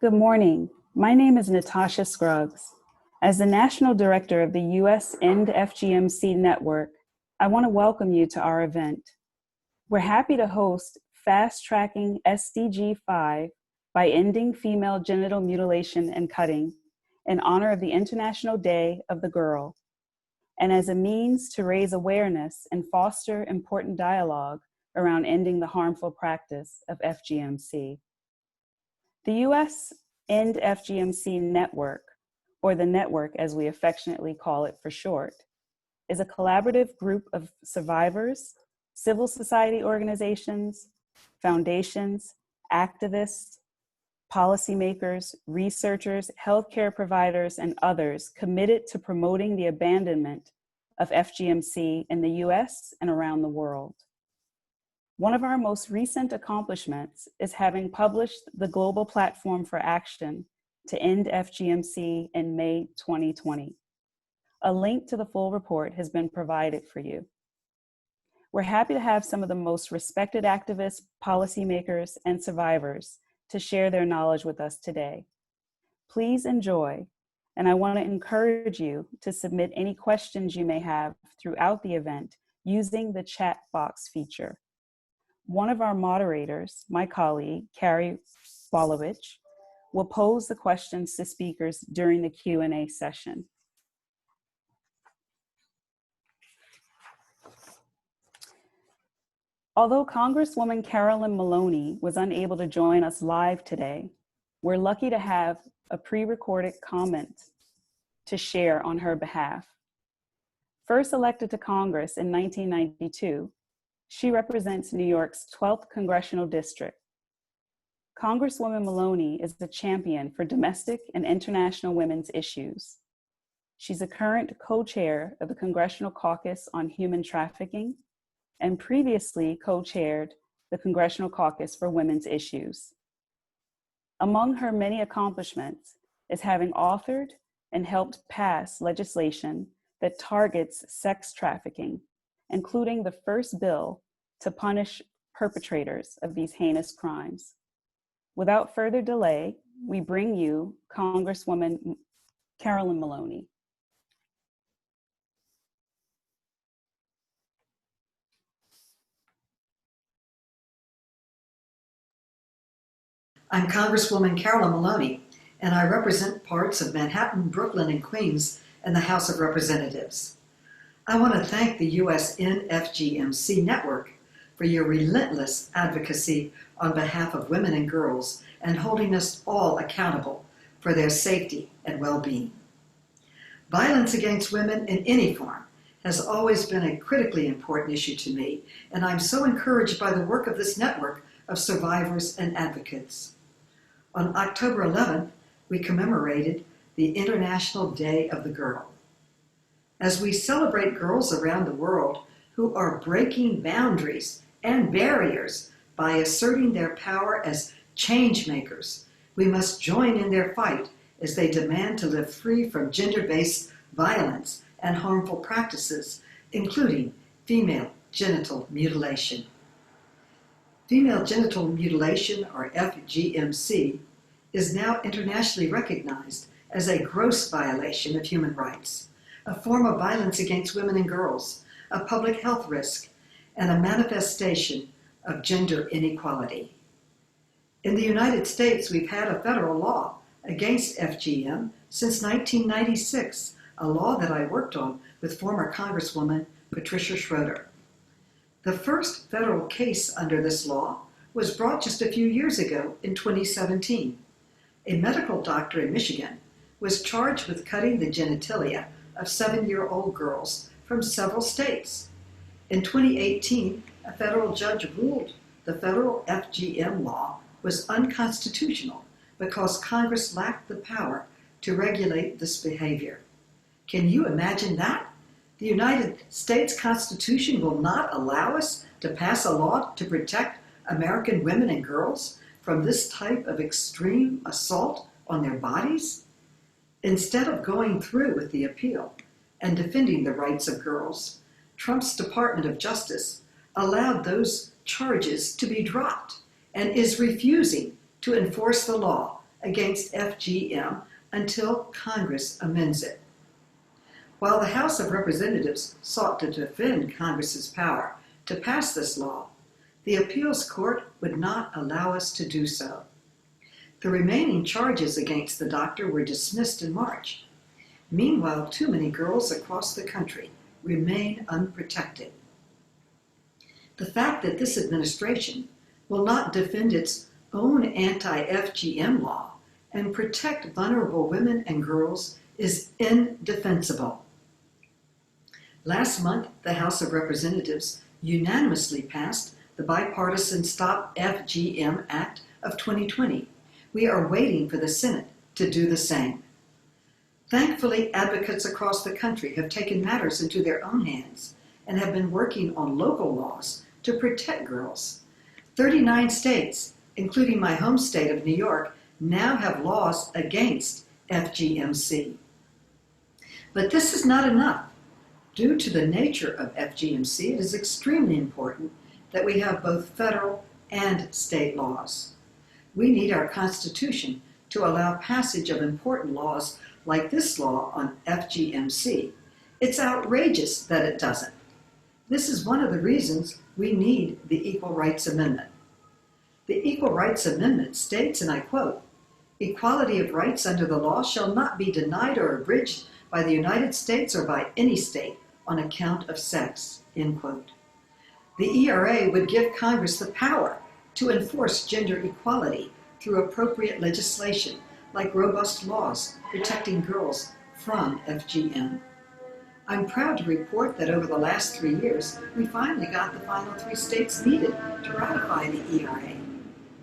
Good morning. My name is Natasha Scruggs. As the National Director of the U.S. End FGMC Network, I want to welcome you to our event. We're happy to host Fast Tracking SDG 5 by Ending Female Genital Mutilation and Cutting in honor of the International Day of the Girl, and as a means to raise awareness and foster important dialogue around ending the harmful practice of FGMC. The U.S. End FGMC Network, or the Network as we affectionately call it for short, is a collaborative group of survivors, civil society organizations, foundations, activists, policymakers, researchers, healthcare providers, and others committed to promoting the abandonment of FGMC in the US and around the world. One of our most recent accomplishments is having published the Global Platform for Action to End FGMC in May 2020. A link to the full report has been provided for you. We're happy to have some of the most respected activists, policymakers, and survivors to share their knowledge with us today. Please enjoy, and I want to encourage you to submit any questions you may have throughout the event using the chat box feature. One of our moderators, my colleague, Carrie Walovich, will pose the questions to speakers during the Q&A session. Although Congresswoman Carolyn Maloney was unable to join us live today, we're lucky to have a pre-recorded comment to share on her behalf. First elected to Congress in 1992, she represents New York's 12th Congressional District. Congresswoman Maloney is the champion for domestic and international women's issues. She's a current co-chair of the Congressional Caucus on Human Trafficking and previously co-chaired the Congressional Caucus for Women's Issues. Among her many accomplishments is having authored and helped pass legislation that targets sex trafficking, including the first bill to punish perpetrators of these heinous crimes. Without further delay, we bring you Congresswoman Carolyn Maloney. I'm Congresswoman Carolyn Maloney, and I represent parts of Manhattan, Brooklyn, and Queens in the House of Representatives. I want to thank the U.S. FGMC Network for your relentless advocacy on behalf of women and girls and holding us all accountable for their safety and well-being. Violence against women in any form has always been a critically important issue to me, and I'm so encouraged by the work of this network of survivors and advocates. On October 11th, we commemorated the International Day of the Girl. As we celebrate girls around the world who are breaking boundaries and barriers by asserting their power as change makers, we must join in their fight as they demand to live free from gender-based violence and harmful practices, including female genital mutilation. Female genital mutilation, or FGMC, is now internationally recognized as a gross violation of human rights, a form of violence against women and girls, a public health risk, and a manifestation of gender inequality. In the United States, we've had a federal law against FGM since 1996, a law that I worked on with former Congresswoman Patricia Schroeder. The first federal case under this law was brought just a few years ago in 2017. A medical doctor in Michigan was charged with cutting the genitalia of 7-year-old girls from several states. In 2018, a federal judge ruled the federal FGM law was unconstitutional because Congress lacked the power to regulate this behavior. Can you imagine that? The United States Constitution will not allow us to pass a law to protect American women and girls from this type of extreme assault on their bodies? Instead of going through with the appeal and defending the rights of girls, Trump's Department of Justice allowed those charges to be dropped and is refusing to enforce the law against FGM until Congress amends it. While the House of Representatives sought to defend Congress's power to pass this law, the appeals court would not allow us to do so. The remaining charges against the doctor were dismissed in March. Meanwhile, too many girls across the country remain unprotected. The fact that this administration will not defend its own anti-FGM law and protect vulnerable women and girls is indefensible. Last month, the House of Representatives unanimously passed the bipartisan Stop FGM Act of 2020. We are waiting for the Senate to do the same. Thankfully, advocates across the country have taken matters into their own hands and have been working on local laws to protect girls. 39 states, including my home state of New York, now have laws against FGMC. But this is not enough. Due to the nature of FGMC, it is extremely important that we have both federal and state laws. We need our Constitution to allow passage of important laws like this law on FGMC. It's outrageous that it doesn't. This is one of the reasons we need the Equal Rights Amendment. The Equal Rights Amendment states, and I quote, "Equality of rights under the law shall not be denied or abridged by the United States or by any state on account of sex," end quote. The ERA would give Congress the power to enforce gender equality through appropriate legislation like robust laws protecting girls from FGM. I'm proud to report that over the last 3 years, we finally got the final 3 states needed to ratify the ERA.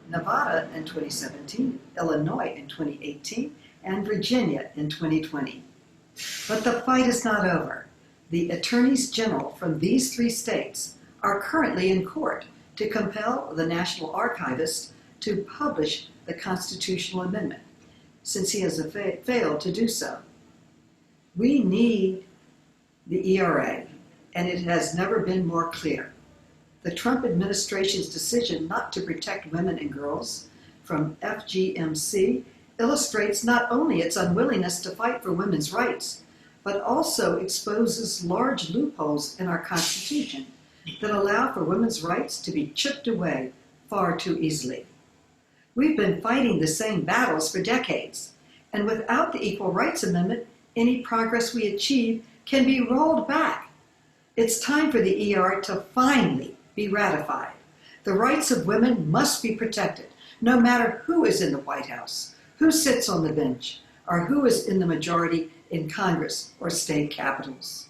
Nevada in 2017, Illinois in 2018, and Virginia in 2020. But the fight is not over. The attorneys general from these 3 states are currently in court to compel the National Archivist to publish the constitutional amendment, since he has failed to do so. We need the ERA, and it has never been more clear. The Trump administration's decision not to protect women and girls from FGMC illustrates not only its unwillingness to fight for women's rights, but also exposes large loopholes in our Constitution that allow for women's rights to be chipped away far too easily. We've been fighting the same battles for decades, and without the Equal Rights Amendment, any progress we achieve can be rolled back. It's time for the ER to finally be ratified. The rights of women must be protected, no matter who is in the White House, who sits on the bench, or who is in the majority in Congress or state capitals.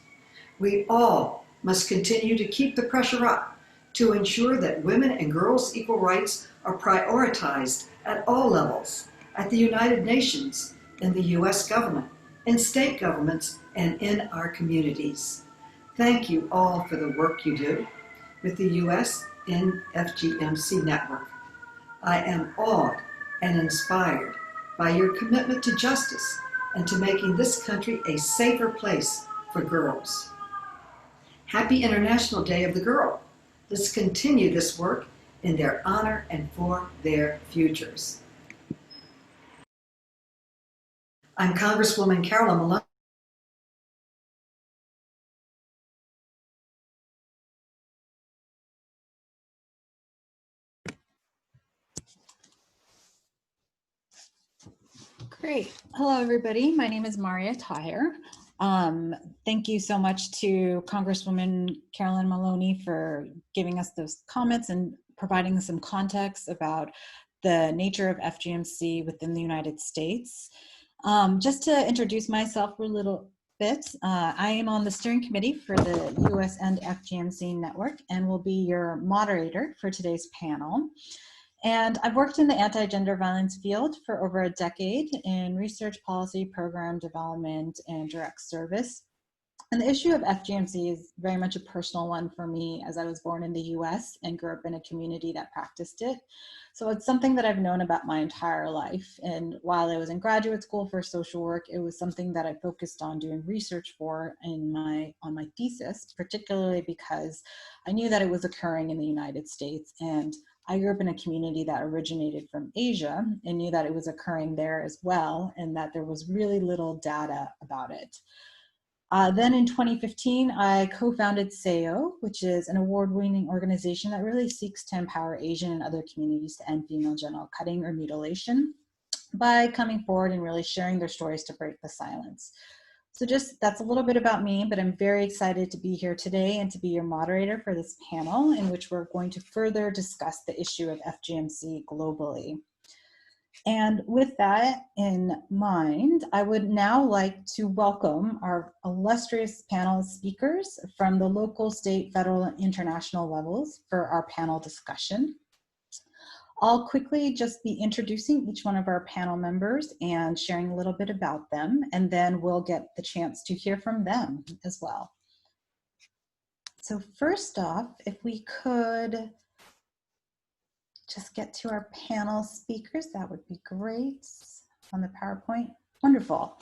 We all must continue to keep the pressure up to ensure that women and girls' equal rights are prioritized at all levels, at the United Nations, in the U.S. government, in state governments, and in our communities. Thank you all for the work you do with the U.S. FGMC network. I am awed and inspired by your commitment to justice and to making this country a safer place for girls. Happy International Day of the Girl. Let's continue this work in their honor and for their futures. I'm Congresswoman Carolyn Maloney. Great. Hello, everybody. My name is Maria Tahir. Thank you so much to Congresswoman Carolyn Maloney for giving us those comments and providing some context about the nature of FGMC within the United States. Just to introduce myself a little bit, I am on the steering committee for the US End FGMC network and will be your moderator for today's panel. And I've worked in the anti-gender violence field for over a decade in research, policy, program development, and direct service. And the issue of FGMC is very much a personal one for me, as I was born in the US and grew up in a community that practiced it. So it's something that I've known about my entire life. And while I was in graduate school for social work, it was something that I focused on doing research for on my thesis, particularly because I knew that it was occurring in the United States and I grew up in a community that originated from Asia and knew that it was occurring there as well, and that there was really little data about it. Then in 2015, I co-founded SEO, which is an award-winning organization that really seeks to empower Asian and other communities to end female genital cutting or mutilation by coming forward and really sharing their stories to break the silence. So that's a little bit about me, but I'm very excited to be here today and to be your moderator for this panel in which we're going to further discuss the issue of FGMC globally. And with that in mind, I would now like to welcome our illustrious panel speakers from the local, state, federal, and international levels for our panel discussion. I'll quickly just be introducing each one of our panel members and sharing a little bit about them, and then we'll get the chance to hear from them as well. So first off, if we could just get to our panel speakers, that would be great on the PowerPoint. Wonderful.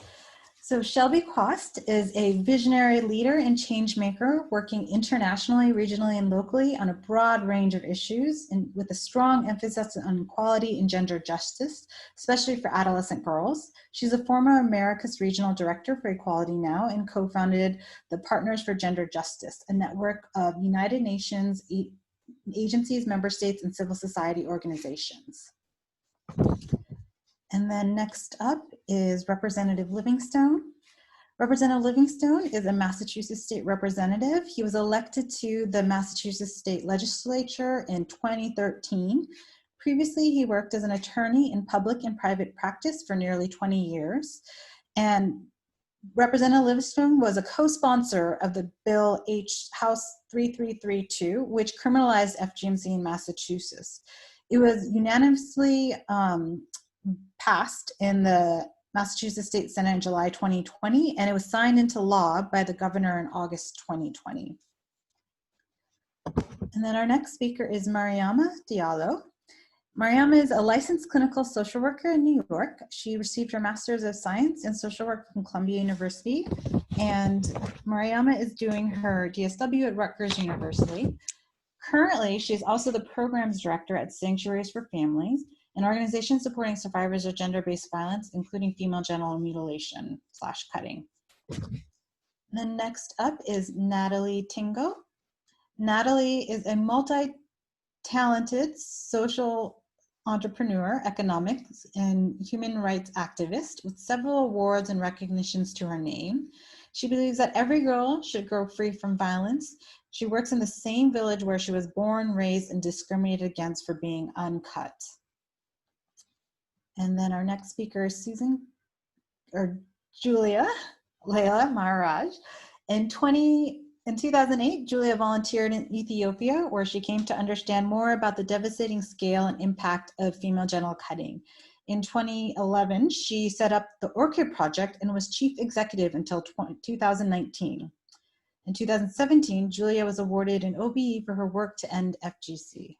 So Shelby Quast is a visionary leader and change maker working internationally, regionally, and locally on a broad range of issues and with a strong emphasis on equality and gender justice, especially for adolescent girls. She's a former America's Regional Director for Equality Now and co-founded the Partners for Gender Justice, a network of United Nations agencies, member states, and civil society organizations. And then next up is Representative Livingstone. Representative Livingstone is a Massachusetts state representative. He was elected to the Massachusetts state legislature in 2013. Previously, he worked as an attorney in public and private practice for nearly 20 years. And Representative Livingstone was a co-sponsor of the bill House 3332, which criminalized FGMC in Massachusetts. It was unanimously passed in the Massachusetts State Senate in July 2020, and it was signed into law by the governor in August 2020. And then our next speaker is Mariama Diallo. Mariama is a licensed clinical social worker in New York. She received her Master's of Science in Social Work from Columbia University, and Mariama is doing her DSW at Rutgers University. Currently, she's also the programs director at Sanctuaries for Families, an organization supporting survivors of gender-based violence, including female genital mutilation / cutting. And then next up is Natalie Tingo. Natalie is a multi-talented social entrepreneur, economics, and human rights activist with several awards and recognitions to her name. She believes that every girl should grow free from violence. She works in the same village where she was born, raised, and discriminated against for being uncut. And then our next speaker is Julia Lalla-Maharajh. In 2008, Julia volunteered in Ethiopia, where she came to understand more about the devastating scale and impact of female genital cutting. In 2011, she set up the Orchid Project and was chief executive until 2019. In 2017, Julia was awarded an OBE for her work to end FGC.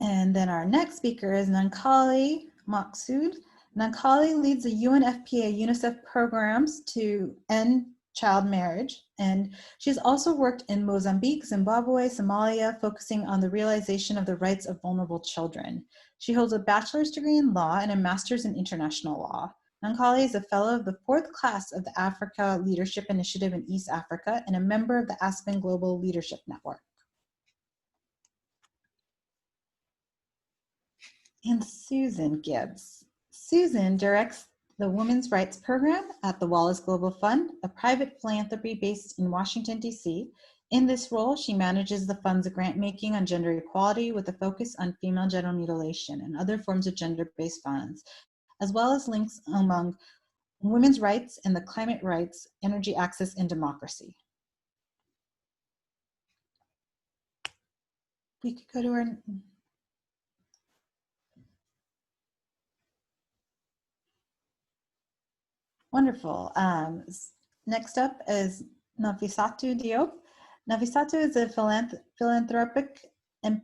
And then our next speaker is Nankali Maqsood. Nankali leads the UNFPA UNICEF programs to end child marriage, and she's also worked in Mozambique, Zimbabwe, Somalia, focusing on the realization of the rights of vulnerable children. She holds a bachelor's degree in law and a master's in international law. Nankali is a fellow of the 4th class of the Africa Leadership Initiative in East Africa and a member of the Aspen Global Leadership Network. And Susan Gibbs. Susan directs the Women's Rights Program at the Wallace Global Fund, a private philanthropy based in Washington, D.C. In this role, she manages the fund's grant making on gender equality with a focus on female genital mutilation and other forms of gender-based violence, as well as links among women's rights and the climate rights, energy access, and democracy. We could go to our... Wonderful. Next up is Nafissatou Diop. Nafissatou is a philanthropic I'm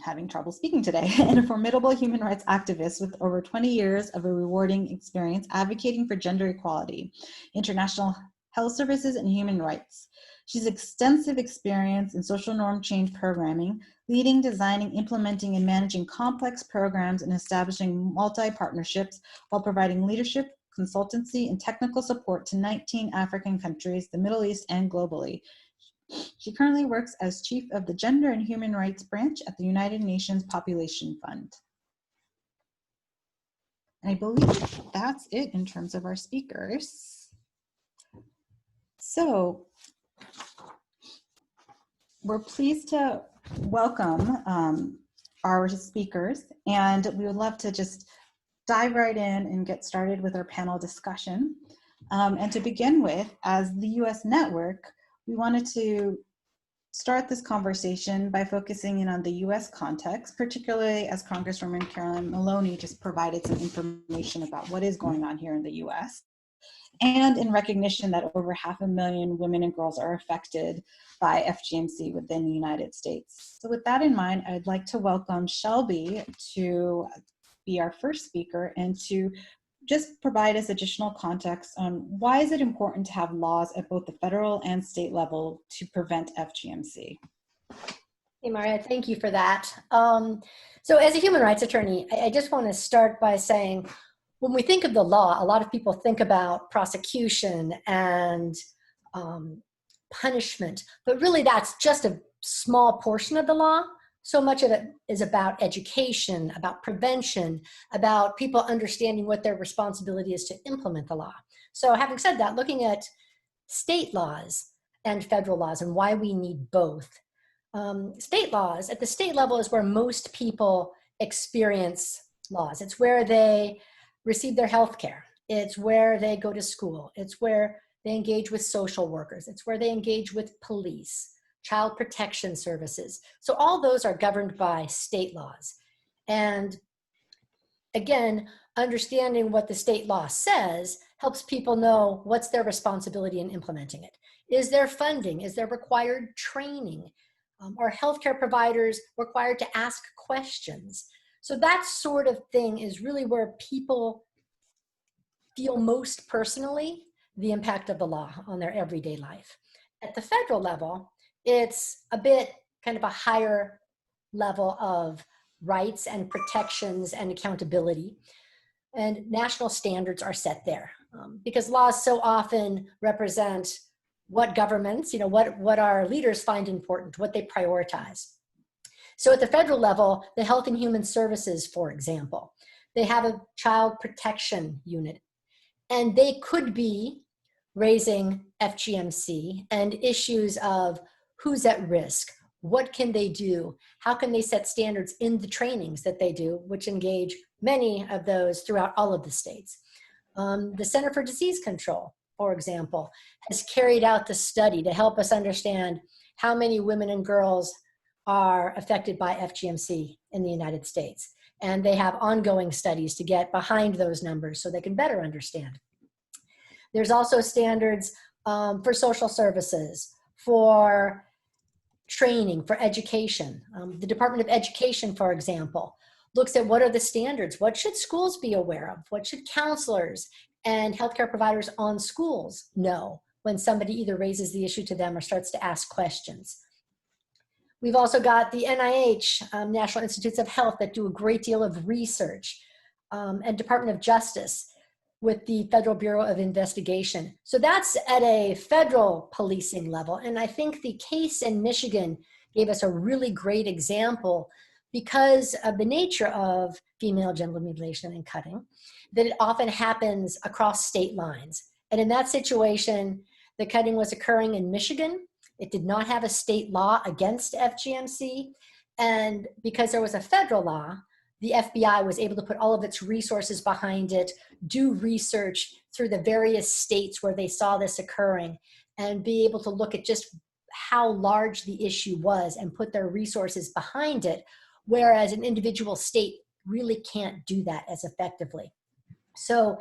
having trouble speaking today, and a formidable human rights activist with over 20 years of a rewarding experience advocating for gender equality, international health services, and human rights. She's extensive experience in social norm change programming, leading, designing, implementing, and managing complex programs and establishing multi-partnerships while providing leadership, consultancy, and technical support to 19 African countries, the Middle East, and globally. She currently works as Chief of the Gender and Human Rights Branch at the United Nations Population Fund. And I believe that's it in terms of our speakers. So we're pleased to welcome our speakers, and we would love to just dive right in and get started with our panel discussion. And to begin with, as the US network, we wanted to start this conversation by focusing in on the US context, particularly as Congresswoman Carolyn Maloney just provided some information about what is going on here in the US, and in recognition that over 500,000 women and girls are affected by FGMC within the United States. So with that in mind, I'd like to welcome Shelby to be our first speaker and to just provide us additional context on why is it important to have laws at both the federal and state level to prevent FGMC. Hey, Maria, thank you for that. So as a human rights attorney, I just want to start by saying, when we think of the law, a lot of people think about prosecution and punishment, but really that's just a small portion of the law. So much of it is about education, about prevention, about people understanding what their responsibility is to implement the law. So having said that, looking at state laws and federal laws and why we need both. State laws, at the state level, is where most people experience laws. It's where they receive their health care. It's where they go to school. It's where they engage with social workers. It's where they engage with police, child protection services. So all those are governed by state laws. And again, understanding what the state law says helps people know what's their responsibility in implementing it. Is there funding? Is there required training? Are healthcare providers required to ask questions? So that sort of thing is really where people feel most personally the impact of the law on their everyday life. At the federal level, it's a bit kind of a higher level of rights and protections and accountability. And national standards are set there because laws so often represent what governments, what our leaders find important, what they prioritize. So at the federal level, the Health and Human Services, for example, they have a child protection unit, and they could be raising FGMC and issues of who's at risk, what can they do, how can they set standards in the trainings that they do, which engage many of those throughout all of the states. The Center for Disease Control, for example, has carried out the study to help us understand how many women and girls are affected by FGMC in the United States. And they have ongoing studies to get behind those numbers so they can better understand. There's also standards for social services, for training, for education. The Department of Education, for example, looks at what are the standards, what should schools be aware of, what should counselors and healthcare providers on schools know when somebody either raises the issue to them or starts to ask questions. We've also got the NIH, National Institutes of Health, that do a great deal of research, and Department of Justice with the Federal Bureau of Investigation. So that's at a federal policing level. And I think the case in Michigan gave us a really great example because of the nature of female genital mutilation and cutting, that it often happens across state lines. And in that situation, the cutting was occurring in Michigan. It did not have a state law against FGMC. And because there was a federal law, the FBI was able to put all of its resources behind it, do research through the various states where they saw this occurring, and be able to look at just how large the issue was and put their resources behind it, whereas an individual state really can't do that as effectively. So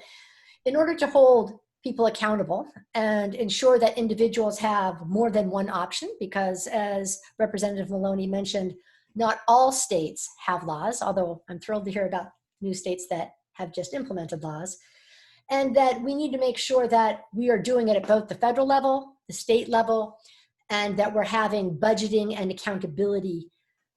in order to hold people accountable and ensure that individuals have more than one option, because as Representative Maloney mentioned, not all states have laws, although I'm thrilled to hear about new states that have just implemented laws, and that we need to make sure that we are doing it at both the federal level, the state level, and that we're having budgeting and accountability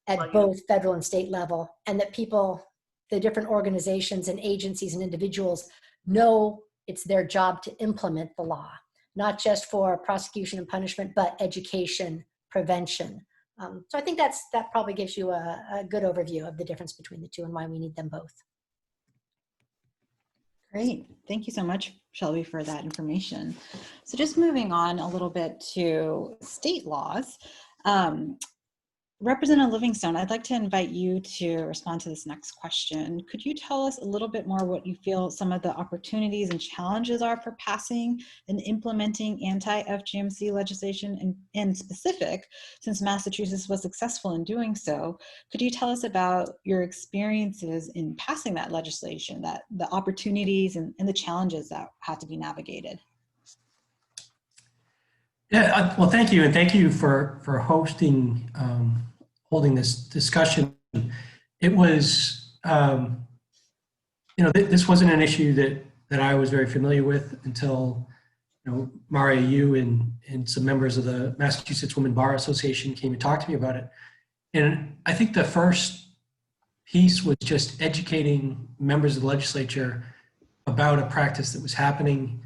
at both federal and state level, and that people, the different organizations and agencies and individuals know it's their job to implement the law, not just for prosecution and punishment, but education, prevention. So I think that probably gives you a good overview of the difference between the two and why we need them both. Great. Thank you so much, Shelby, for that information. So just moving on a little bit to state laws. Representative Livingstone, I'd like to invite you to respond to this next question. Could you tell us a little bit more what you feel some of the opportunities and challenges are for passing and implementing anti-FGMC legislation in specific, since Massachusetts was successful in doing so? Could you tell us about your experiences in passing that legislation, that the opportunities and the challenges that had to be navigated? Yeah, well, thank you, and thank you for hosting, holding this discussion. It was, this wasn't an issue that I was very familiar with until, Maria, you and some members of the Massachusetts Women Bar Association came and talked to me about it. And I think the first piece was just educating members of the legislature about a practice that was happening,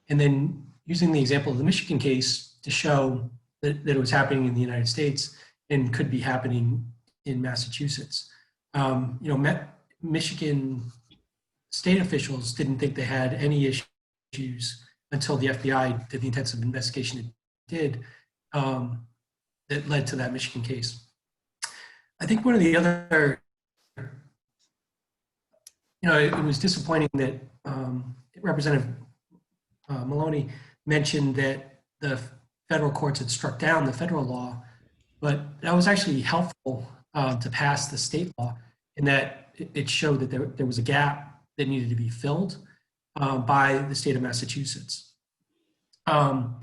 and then using the example of the Michigan case to show that it was happening in the United States and could be happening in Massachusetts. Michigan state officials didn't think they had any issues until the FBI did the intensive investigation it did that led to that Michigan case. I think one of the other, it was disappointing that Representative Maloney mentioned that the federal courts had struck down the federal law, but that was actually helpful to pass the state law in that it showed that there was a gap that needed to be filled by the state of Massachusetts. Some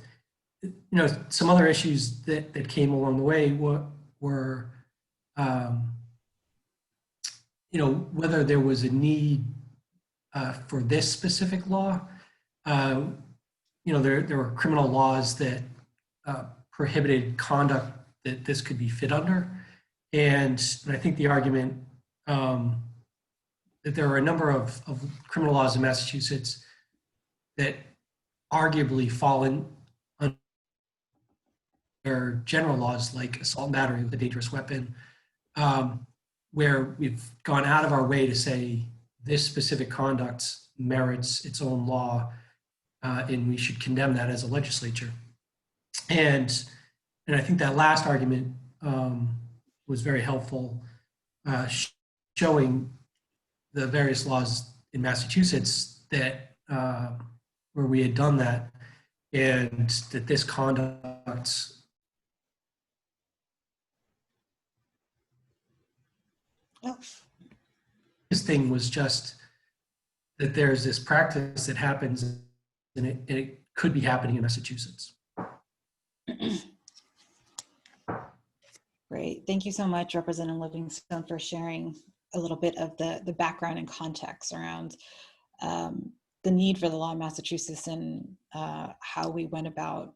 other issues that came along the way were whether there was a need for this specific law. There were criminal laws that prohibited conduct that this could be fit under. And I think the argument that there are a number of criminal laws in Massachusetts that arguably fall under general laws like assault and battery with a dangerous weapon, where we've gone out of our way to say this specific conduct merits its own law, and we should condemn that as a legislature. And I think that last argument was very helpful, showing the various laws in Massachusetts that where we had done that, and that this conduct this thing was just that there's this practice that happens, and it could be happening in Massachusetts. Great. Thank you so much, Representative Livingstone, for sharing a little bit of the background and context around the need for the law in Massachusetts and how we went about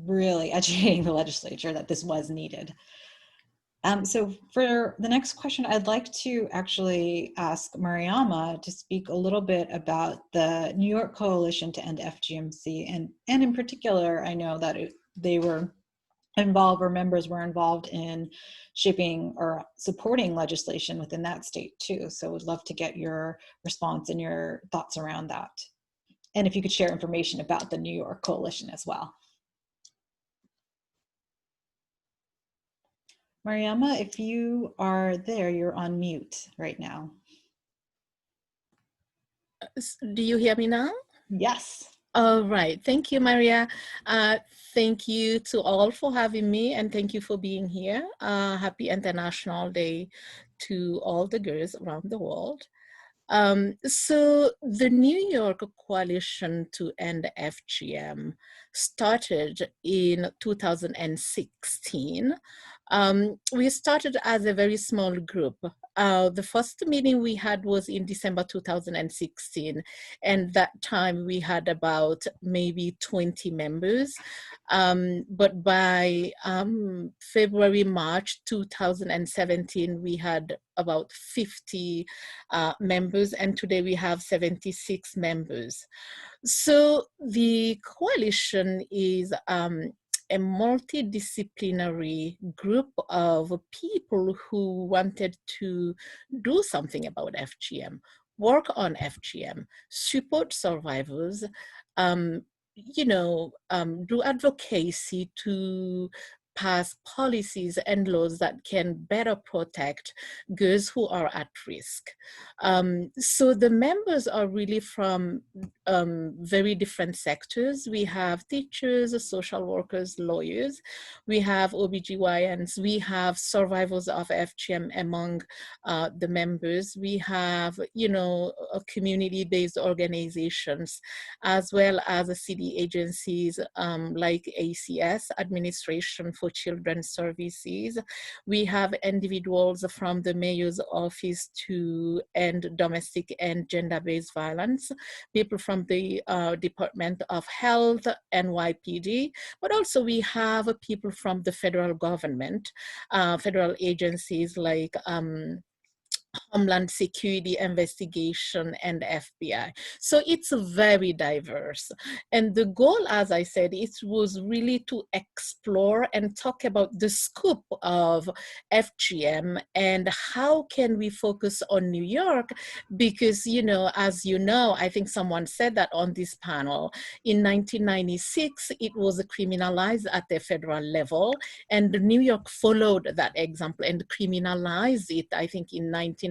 really educating the legislature that this was needed. So for the next question, I'd like to actually ask Mariama to speak a little bit about the New York Coalition to End FGMC. And in particular, I know that they were involved, or members were involved in shaping or supporting legislation within that state too. So would love to get your response and your thoughts around that. And if you could share information about the New York Coalition as well. Mariama, if you are there, you're on mute right now. Do you hear me now? Yes. All right. Thank you, Maria. Thank you to all for having me, and thank you for being here. Happy International Day to all the girls around the world. So the New York Coalition to End FGM started in 2016 We started as a very small group. The first meeting we had was in December 2016, and that time we had about maybe 20 members. But by February, March 2017, we had about 50 members, and today we have 76 members. So the coalition is a multidisciplinary group of people who wanted to do something about FGM, work on FGM, support survivors, do advocacy to pass policies and laws that can better protect girls who are at risk. So the members are really from very different sectors. We have teachers, social workers, lawyers, we have OBGYNs, we have survivors of FGM among the members, we have, community-based organizations, as well as city agencies like ACS, Administration for Children's Services. We have individuals from the Mayor's Office to End Domestic and Gender-Based Violence, people from the Department of Health, NYPD, but also we have people from the federal government, federal agencies like Homeland Security, Investigation, and FBI. So it's very diverse. And the goal, as I said, it was really to explore and talk about the scope of FGM and how can we focus on New York, because, as you know, I think someone said that on this panel, in 1996, it was criminalized at the federal level, and New York followed that example and criminalized it, I think, in 1997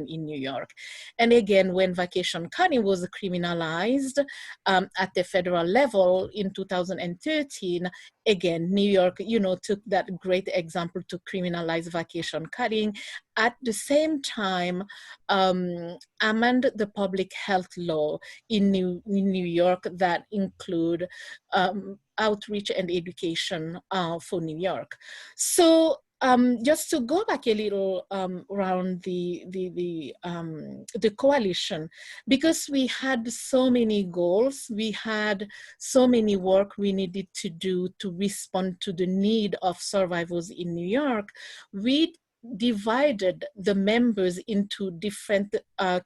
in New York. And again, when vacation cutting was criminalized at the federal level in 2013, again, New York, took that great example to criminalize vacation cutting. At the same time, amend the public health law in New York that include outreach and education for New York. So just to go back a little around the coalition, because we had so many goals, we had so many work we needed to do to respond to the need of survivors in New York, we divided the members into different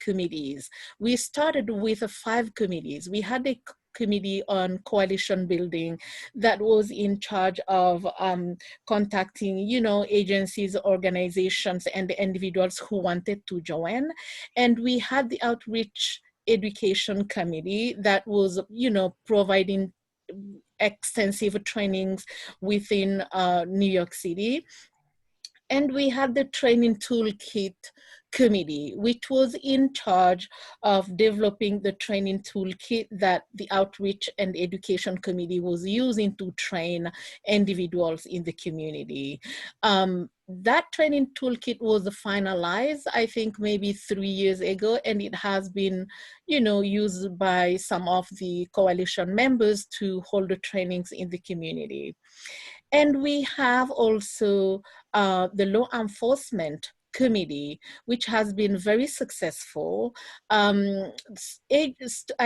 committees. We started with 5 committees. We had a committee on coalition building that was in charge of contacting, agencies, organizations, and individuals who wanted to join. And we had the outreach education committee that was, providing extensive trainings within New York City. And we had the training toolkit committee, which was in charge of developing the training toolkit that the outreach and education committee was using to train individuals in the community. That training toolkit was finalized, I think, maybe 3 years ago, and it has been, used by some of the coalition members to hold the trainings in the community. And we have also the law enforcement committee, which has been very successful. I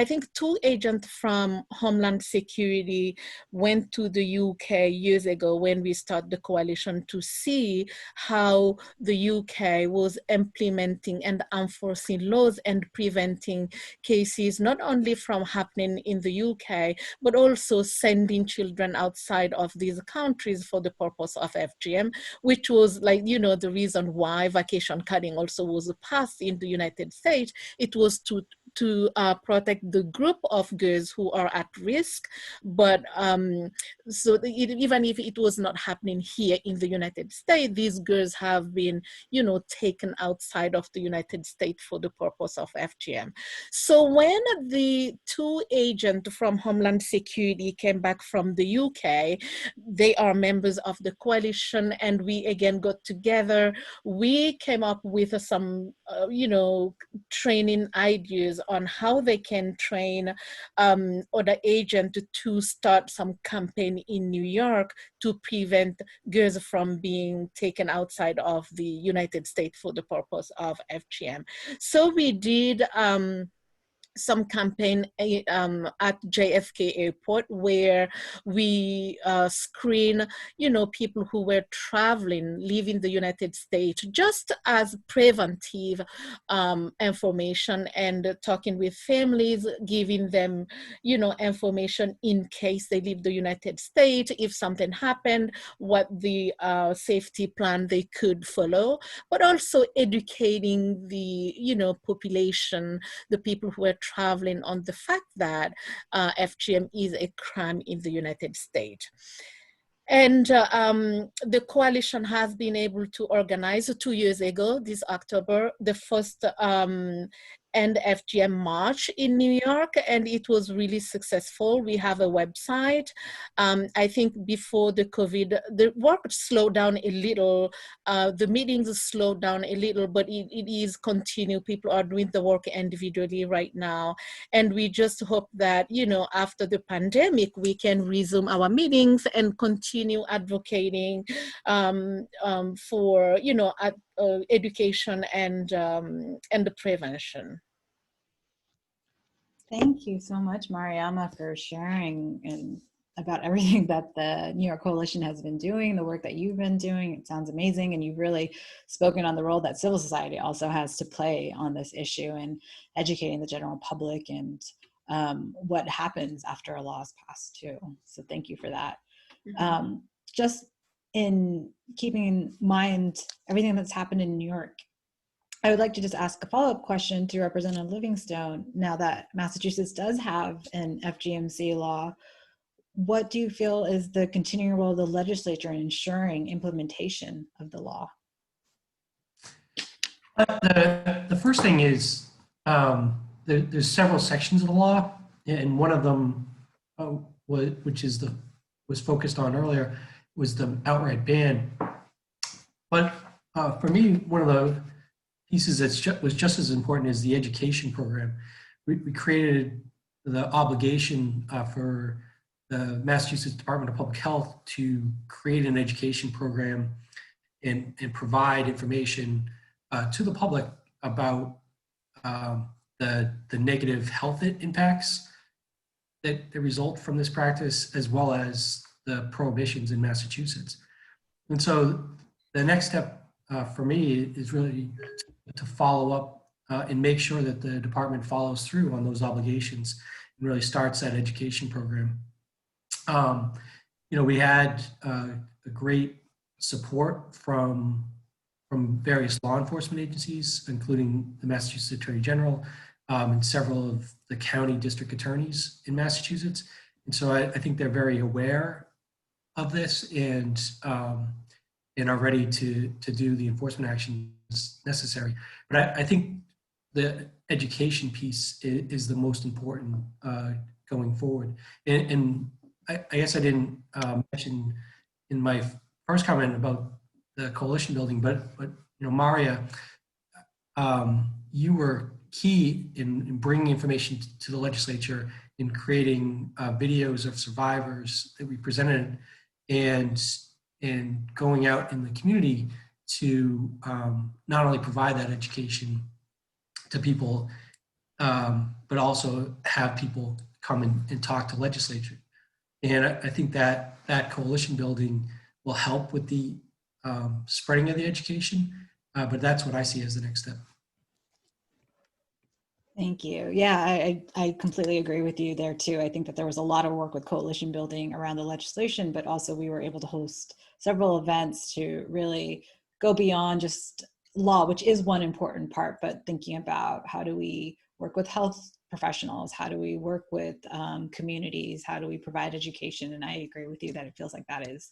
think 2 agents from Homeland Security went to the UK years ago when we started the coalition to see how the UK was implementing and enforcing laws and preventing cases not only from happening in the UK, but also sending children outside of these countries for the purpose of FGM, which was the reason why vacation cutting also was passed in the United States. It was to protect the group of girls who are at risk, but even if it was not happening here in the United States, these girls have been, taken outside of the United States for the purpose of FGM. So when the 2 agents from Homeland Security came back from the UK, they are members of the coalition, and we again got together. We came up with some, training ideas on how they can train other agents to start some campaign in New York to prevent girls from being taken outside of the United States for the purpose of FGM. So we did some campaign at JFK Airport where we screen, people who were traveling, leaving the United States, just as preventive information, and talking with families, giving them, information in case they leave the United States, if something happened, what the safety plan they could follow, but also educating the, population, the people who are traveling, on the fact that FGM is a crime in the United States. And the coalition has been able to organize 2 years ago, this October, the first End FGM March in New York, and it was really successful. We have a website. I think before the COVID, the work slowed down a little, the meetings slowed down a little, but it is continue. People are doing the work individually right now. And we just hope that, after the pandemic, we can resume our meetings and continue advocating for, education and the prevention. Thank you so much, Mariama, for sharing and about everything that the New York Coalition has been doing, the work that you've been doing. It sounds amazing, and you've really spoken on the role that civil society also has to play on this issue and educating the general public and what happens after a law is passed too. So thank you for that. Just in keeping in mind everything that's happened in New York, I would like to just ask a follow-up question to Representative Livingstone. Now that Massachusetts does have an FGMC law, what do you feel is the continuing role of the legislature in ensuring implementation of the law? The first thing is there's several sections of the law, and one of them, was focused on earlier, was the outright ban. But for me, one of the pieces that was just as important is the education program. We created the obligation for the Massachusetts Department of Public Health to create an education program and provide information to the public about the negative health impacts that result from this practice, as well as the prohibitions in Massachusetts. And so the next step for me is really to follow up and make sure that the department follows through on those obligations and really starts that education program. We had a great support from various law enforcement agencies, including the Massachusetts Attorney General and several of the county district attorneys in Massachusetts. And so I think they're very aware of this and are ready to do the enforcement actions necessary. But I think the education piece is the most important going forward. And I guess I didn't mention in my first comment about the coalition building, but Maria, you were key in bringing information to the legislature, in creating videos of survivors that we presented, and going out in the community to not only provide that education to people, but also have people come and talk to legislature. And I think that coalition building will help with the spreading of the education, but that's what I see as the next step. Thank you. Yeah, I completely agree with you there too. I think that there was a lot of work with coalition building around the legislation, but also we were able to host several events to really go beyond just law, which is one important part, but thinking about how do we work with health professionals, how do we work with communities, how do we provide education? And I agree with you that it feels like that is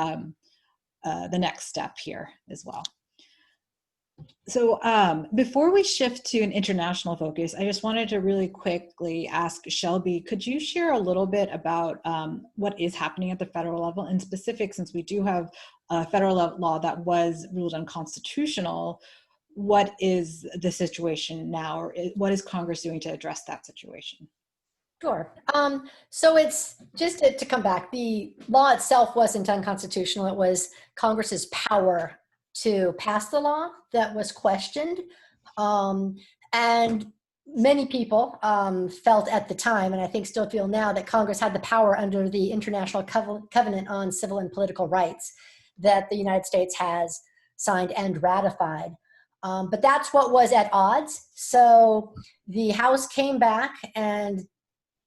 the next step here as well. So before we shift to an international focus, I just wanted to really quickly ask Shelby, could you share a little bit about what is happening at the federal level? In specific, since we do have a federal law that was ruled unconstitutional, what is the situation now, or what is Congress doing to address that situation? Sure. So it's just to come back, the law itself wasn't unconstitutional. It was Congress's power to pass the law that was questioned. And many people felt at the time, and I think still feel now, that Congress had the power under the International Covenant on Civil and Political Rights that the United States has signed and ratified. But that's what was at odds. So the House came back and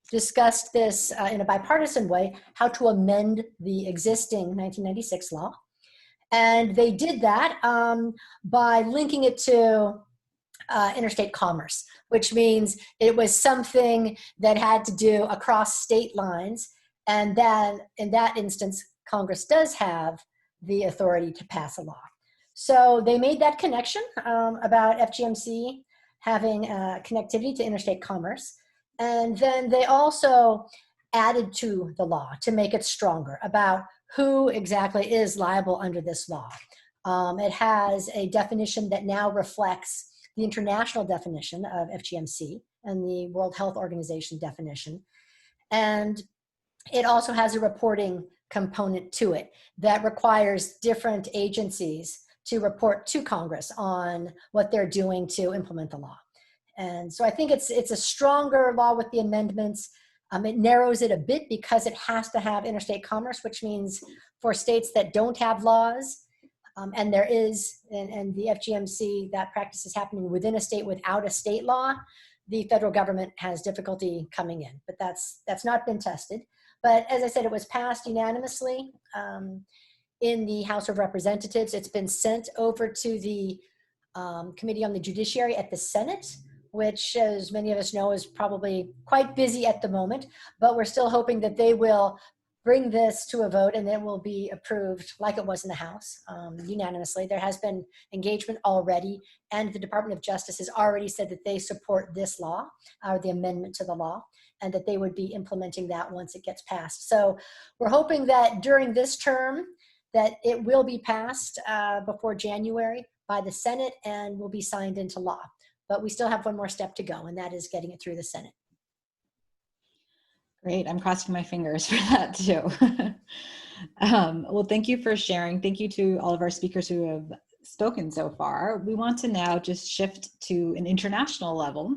discussed this in a bipartisan way, how to amend the existing 1996 law. And they did that by linking it to interstate commerce, which means it was something that had to do across state lines. And then in that instance, Congress does have the authority to pass a law. So they made that connection about FGMC having connectivity to interstate commerce. And then they also added to the law to make it stronger about who exactly is liable under this law. It has a definition that now reflects the international definition of FGMC and the World Health Organization definition. And it also has a reporting component to it that requires different agencies to report to Congress on what they're doing to implement the law. And so I think it's a stronger law with the amendments. It narrows it a bit because it has to have interstate commerce, which means for states that don't have laws, and there is, and the FGMC, that practice is happening within a state without a state law, the federal government has difficulty coming in. But that's not been tested. But as I said, it was passed unanimously in the House of Representatives. It's been sent over to the Committee on the Judiciary at the Senate, which, as many of us know, is probably quite busy at the moment, but we're still hoping that they will bring this to a vote and it will be approved like it was in the House unanimously. There has been engagement already, and the Department of Justice has already said that they support this law, or the amendment to the law, and that they would be implementing that once it gets passed. So we're hoping that during this term that it will be passed before January by the Senate and will be signed into law. But we still have one more step to go, and that is getting it through the Senate. Great, I'm crossing my fingers for that too. Well, thank you for sharing. Thank you to all of our speakers who have spoken so far. We want to now just shift to an international level.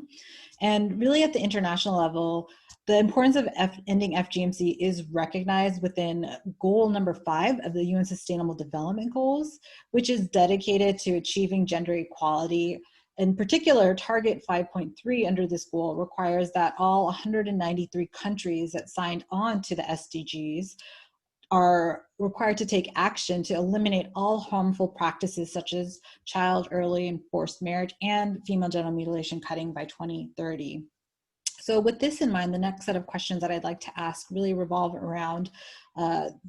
And really at the international level, the importance of ending FGMC is recognized within goal number 5 of the UN Sustainable Development Goals, which is dedicated to achieving gender equality. In particular, Target 5.3 under this goal requires that all 193 countries that signed on to the SDGs are required to take action to eliminate all harmful practices such as child, early, and forced marriage and female genital mutilation cutting by 2030. So with this in mind, the next set of questions that I'd like to ask really revolve around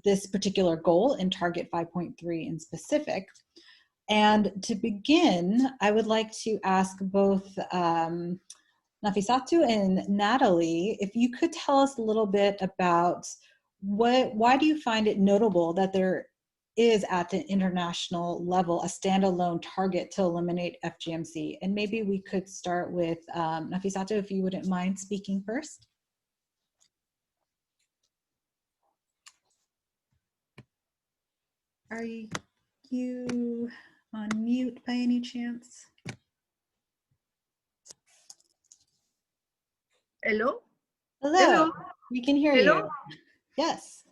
this particular goal in Target 5.3 in specific. And to begin, I would like to ask both Nafissatou and Natalie, if you could tell us a little bit about why do you find it notable that there is at the international level a standalone target to eliminate FGMC? And maybe we could start with Nafissatou, if you wouldn't mind speaking first. Are you on mute by any chance? Hello? Hello. Hello. We can hear Hello? you. Yes.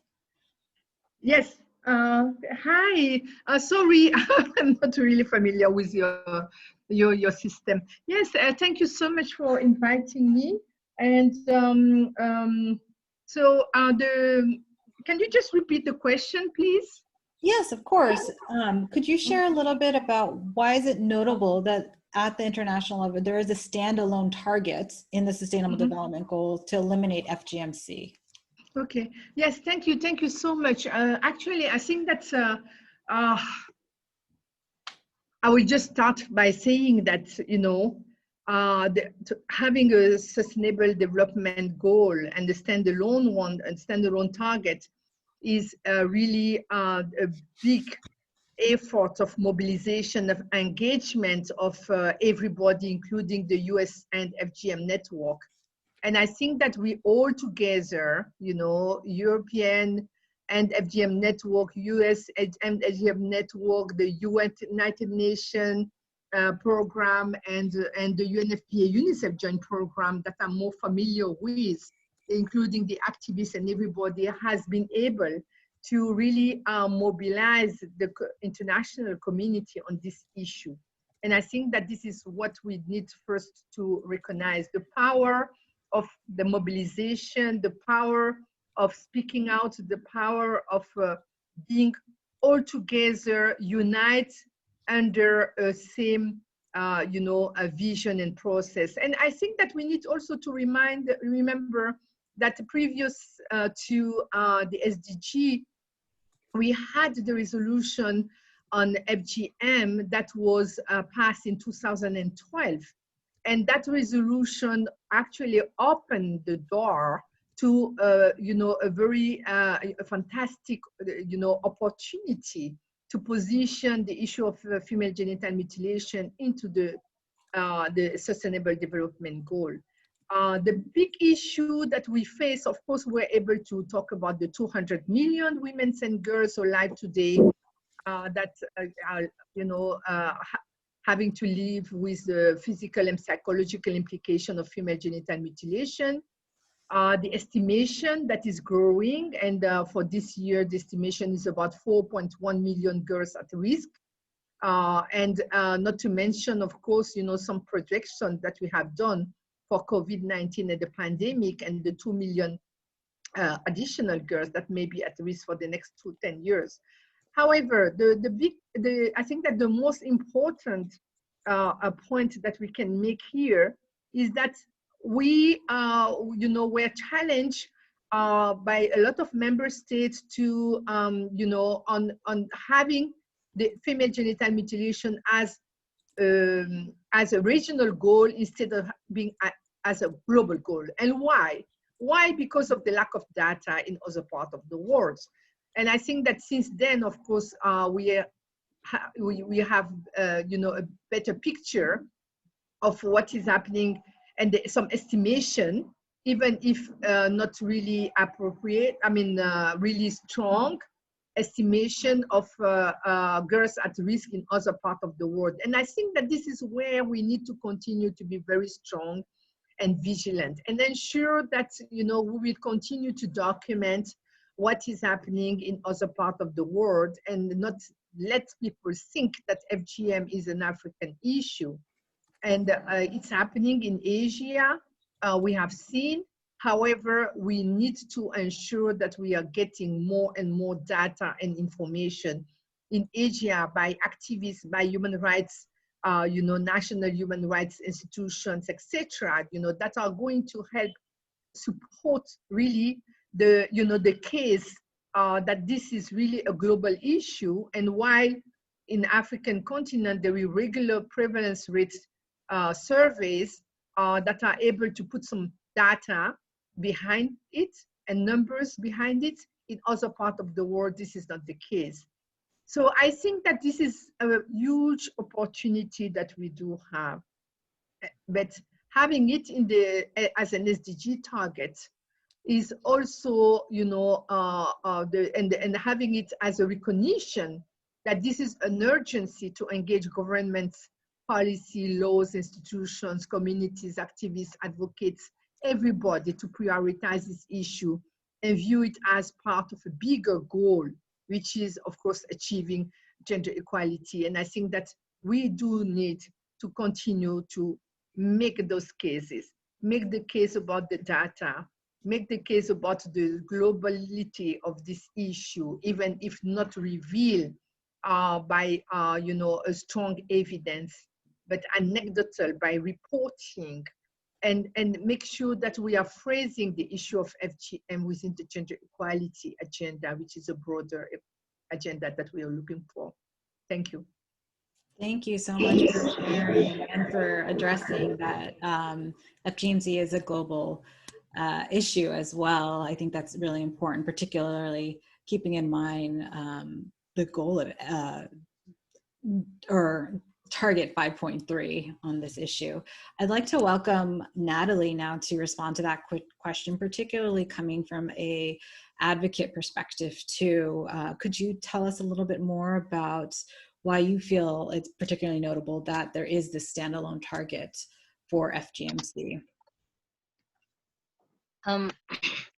Yes. Hi. Sorry, I'm not really familiar with your system. Yes. Thank you so much for inviting me. And can you just repeat the question, please? Yes, of course. Could you share a little bit about why is it notable that at the international level there is a standalone target in the Sustainable Development Goals to eliminate FGMC? Okay. Yes. Thank you. Thank you so much. Actually, I think that's. I will just start by saying that having a sustainable development goal and the standalone one and standalone target is really a big effort of mobilization, of engagement of everybody, including the US and FGM network. And I think that we all together, you know, European and FGM network, US and FGM network, the United Nations program, and the UNFPA UNICEF joint program that I'm more familiar with, including the activists and everybody, has been able to really mobilize the international community on this issue. And I think that this is what we need first to recognize: the power of the mobilization, the power of speaking out, the power of being all together, unite under a same, you know, a vision and process. And I think that we need also to remember that previous to the SDG, we had the resolution on FGM that was passed in 2012. And that resolution actually opened the door to, you know, a very fantastic, you know, opportunity to position the issue of female genital mutilation into the Sustainable Development Goal. The big issue that we face, of course, we're able to talk about the 200 million women and girls alive today that are, you know, having to live with the physical and psychological implication of female genital mutilation. The estimation that is growing, and for this year, the estimation is about 4.1 million girls at risk. And not to mention, of course, you know, some projections that we have done for COVID-19 and the pandemic, and the 2 million additional girls that may be at risk for the next 10 years. However, I think that the most important point that we can make here is that we, you know, we're challenged by a lot of member states to, you know, on having the female genital mutilation as a regional goal instead of being as a global goal. And why? Why? Because of the lack of data in other parts of the world. And I think that since then, of course, we have, you know, a better picture of what is happening, and some estimation, even if not really appropriate, I mean, really strong estimation of girls at risk in other parts of the world. And I think that this is where we need to continue to be very strong and vigilant, and ensure that, you know, we will continue to document what is happening in other parts of the world, and not let people think that FGM is an African issue. And it's happening in Asia, we have seen. However, we need to ensure that we are getting more and more data and information in Asia by activists, by human rights, you know, national human rights institutions, etc., you know, that are going to help support really the, you know, the case that this is really a global issue. And while in African continent, there are regular prevalence rates surveys that are able to put some data behind it and numbers behind it, in other parts of the world, this is not the case. So I think that this is a huge opportunity that we do have. But having it in the as an SDG target is also, you know, and having it as a recognition that this is an urgency to engage governments, policy, laws, institutions, communities, activists, advocates, everybody to prioritize this issue and view it as part of a bigger goal, which is, of course, achieving gender equality. And I think that we do need to continue to make those cases, make the case about the data, make the case about the globality of this issue, even if not revealed by, you know, a strong evidence, but anecdotal by reporting, and make sure that we are phrasing the issue of FGM within the gender equality agenda, which is a broader agenda that we are looking for. Thank you. Thank you so much for sharing and for addressing that FGMC is a global issue as well. I think that's really important, particularly keeping in mind the goal of or target 5.3 on this issue. I'd like to welcome Natalie now to respond to that quick question, particularly coming from a advocate perspective too. Could you tell us a little bit more about why you feel it's particularly notable that there is this standalone target for FGMC?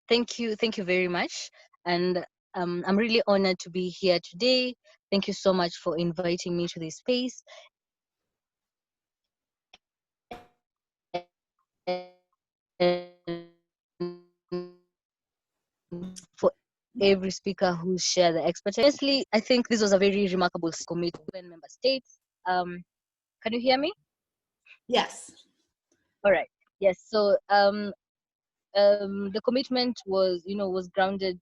Thank you very much. And I'm really honored to be here today. Thank you so much for inviting me to this space. For every speaker who shared the expertise. Honestly, I think this was a very remarkable commitment by member states. Can you hear me? Yes. All right. Yes. So the commitment was grounded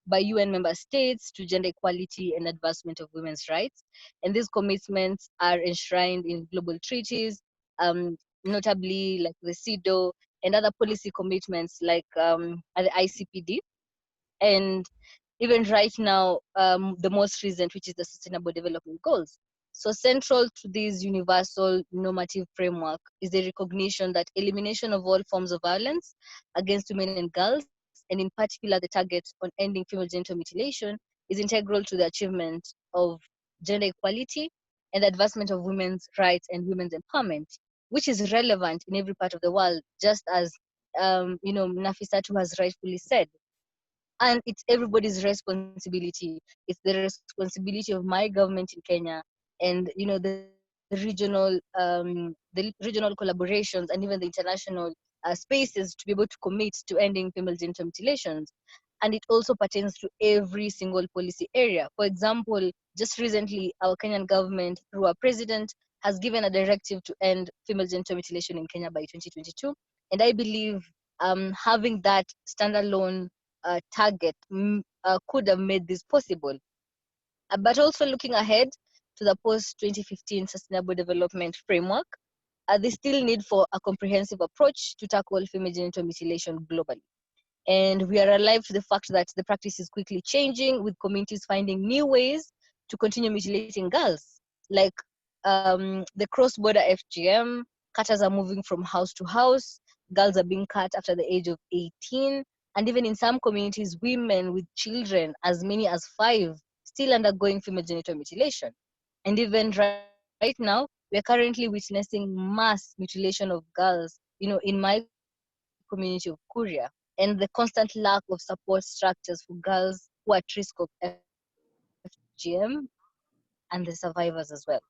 by UN member states to gender equality and advancement of women's rights. And these commitments are enshrined in global treaties, notably like the CEDAW and other policy commitments like the ICPD. And even right now, the most recent, which is the Sustainable Development Goals. So central to this universal normative framework is the recognition that elimination of all forms of violence against women and girls, and in particular the target on ending female genital mutilation, is integral to the achievement of gender equality and the advancement of women's rights and women's empowerment, which is relevant in every part of the world, just as Nafissatou has rightfully said. And it's everybody's responsibility. It's the responsibility of my government in Kenya, and the regional collaborations and even the international spaces to be able to commit to ending female genital mutilations. And it also pertains to every single policy area. For example, just recently, our Kenyan government, through our president, has given a directive to end female genital mutilation in Kenya by 2022. And I believe having that standalone target could have made this possible. But also looking ahead to the post-2015 Sustainable Development Framework, there's still need for a comprehensive approach to tackle female genital mutilation globally. And we are alive to the fact that the practice is quickly changing, with communities finding new ways to continue mutilating girls. Like the cross-border FGM, cutters are moving from house to house, girls are being cut after the age of 18, and even in some communities, women with children, as many as 5, still undergoing female genital mutilation. And even right now, we are currently witnessing mass mutilation of girls, in my community of Kuria, and the constant lack of support structures for girls who are at risk of FGM and the survivors as well.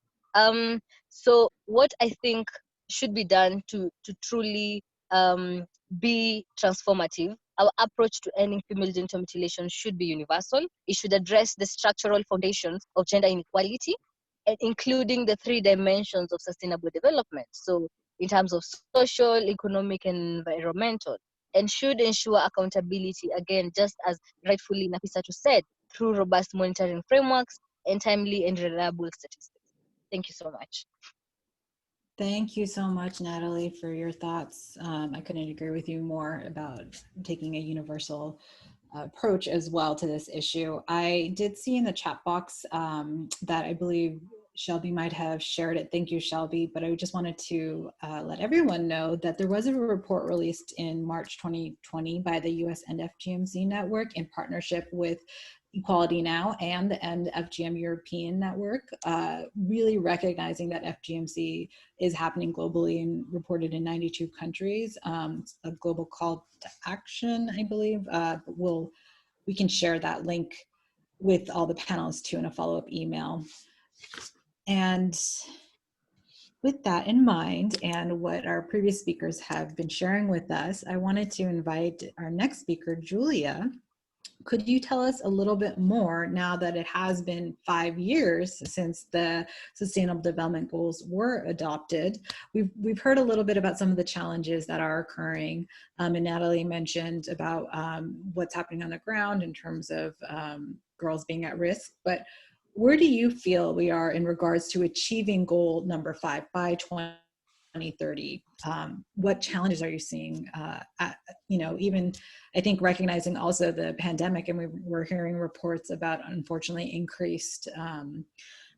So what I think should be done to truly be transformative, our approach to ending female genital mutilation should be universal. It should address the structural foundations of gender inequality, and including the 3 dimensions of sustainable development. So in terms of social, economic, and environmental, and should ensure accountability, again, just as rightfully Nafissatou said, through robust monitoring frameworks and timely and reliable statistics. Thank you so much. Thank you so much, Natalie, for your thoughts. I couldn't agree with you more about taking a universal approach as well to this issue. I did see in the chat box that I believe Shelby might have shared it. Thank you, Shelby. But I just wanted to let everyone know that there was a report released in March 2020 by the US End FGMC Network in partnership with Equality Now and the End FGM European Network, really recognizing that FGMC is happening globally and reported in 92 countries. A global call to action, I believe. We can share that link with all the panelists too in a follow-up email. And with that in mind, and what our previous speakers have been sharing with us, I wanted to invite our next speaker, Julia. Could you tell us a little bit more, now that it has been 5 years since the Sustainable Development Goals were adopted? We've heard a little bit about some of the challenges that are occurring, and Natalie mentioned about what's happening on the ground in terms of girls being at risk, but where do you feel we are in regards to achieving goal number 5 by 2030? What challenges are you seeing? Even I think recognizing also the pandemic, and we're hearing reports about unfortunately increased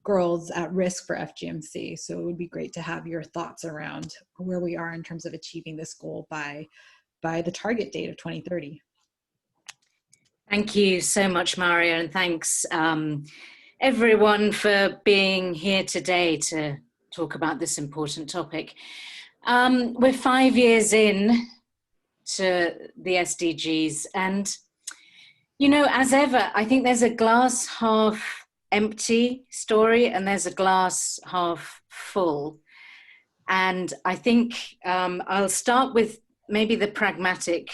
girls at risk for FGMC. So it would be great to have your thoughts around where we are in terms of achieving this goal by the target date of 2030. Thank you so much, Mario, and thanks everyone for being here today to talk about this important topic. We're 5 years in to the SDGs, and you know, as ever, I think there's a glass half empty story and there's a glass half full. And I think I'll start with maybe the pragmatic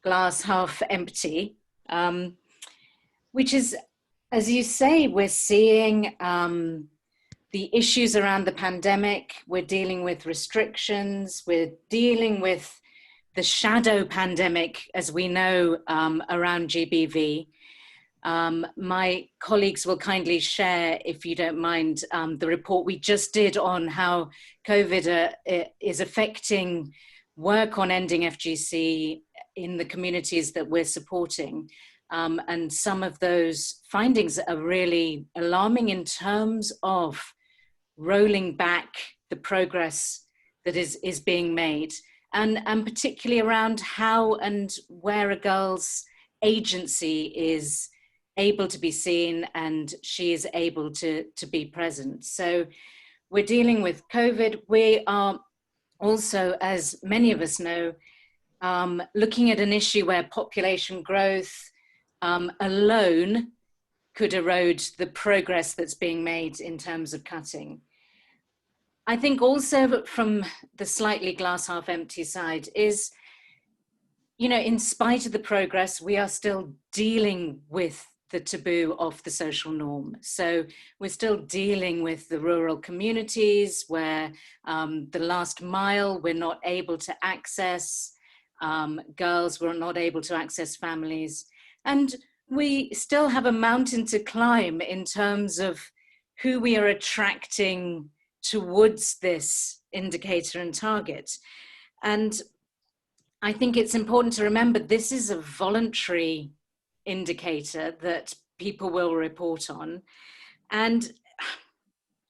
glass half empty, which is, as you say, we're seeing the issues around the pandemic, we're dealing with restrictions, we're dealing with the shadow pandemic, as we know, around GBV. My colleagues will kindly share, if you don't mind, the report we just did on how COVID is affecting work on ending FGC in the communities that we're supporting. And some of those findings are really alarming in terms of rolling back the progress that is being made. And particularly around how and where a girl's agency is able to be seen and she is able to be present. So we're dealing with COVID. We are also, as many of us know, looking at an issue where population growth alone could erode the progress that's being made in terms of cutting. I think also from the slightly glass half empty side is, you know, in spite of the progress, we are still dealing with the taboo of the social norm. So we're still dealing with the rural communities where the last mile we're not able to access, girls were not able to access families. And we still have a mountain to climb in terms of who we are attracting towards this indicator and target. And I think it's important to remember this is a voluntary indicator that people will report on. And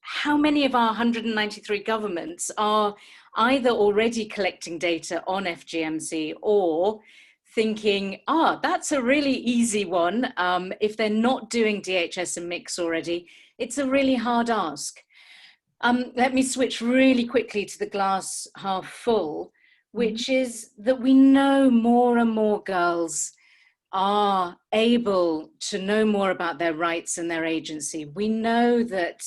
how many of our 193 governments are either already collecting data on FGMC or thinking, that's a really easy one. If they're not doing DHS and mix already, it's a really hard ask. Let me switch really quickly to the glass half full, which is that we know more and more girls are able to know more about their rights and their agency. We know that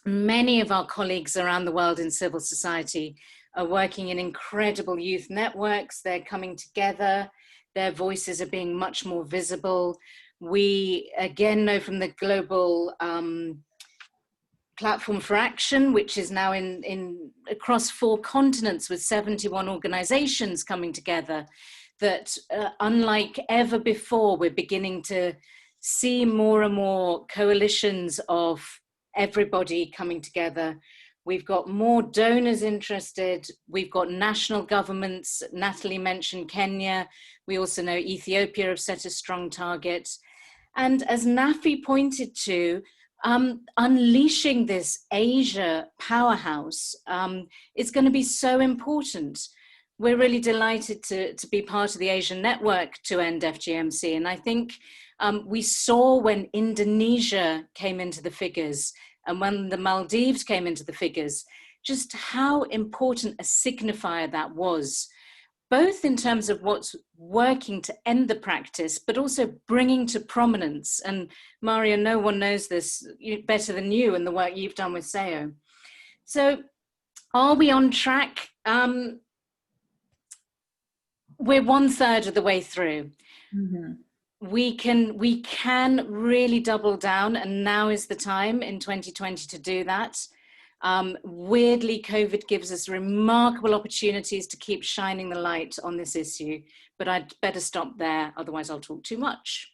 many of our colleagues around the world in civil society are working in incredible youth networks. They're coming together. Their voices are being much more visible. We again know from the global Platform for Action, which is now in across 4 continents with 71 organizations coming together, that unlike ever before, we're beginning to see more and more coalitions of everybody coming together. We've got more donors interested. We've got national governments. Natalie mentioned Kenya. We also know Ethiopia have set a strong target. And as Nafi pointed to, unleashing this Asia powerhouse is going to be so important. We're really delighted to be part of the Asian network to end FGMC. And I think we saw when Indonesia came into the figures and when the Maldives came into the figures, just how important a signifier that was, both in terms of what's working to end the practice, but also bringing to prominence. And Mario, no one knows this better than you and the work you've done with SEO. So are we on track? We're 1/3 of the way through. We can really double down, and now is the time in 2020 to do that. Weirdly, COVID gives us remarkable opportunities to keep shining the light on this issue, but I'd better stop there, otherwise I'll talk too much.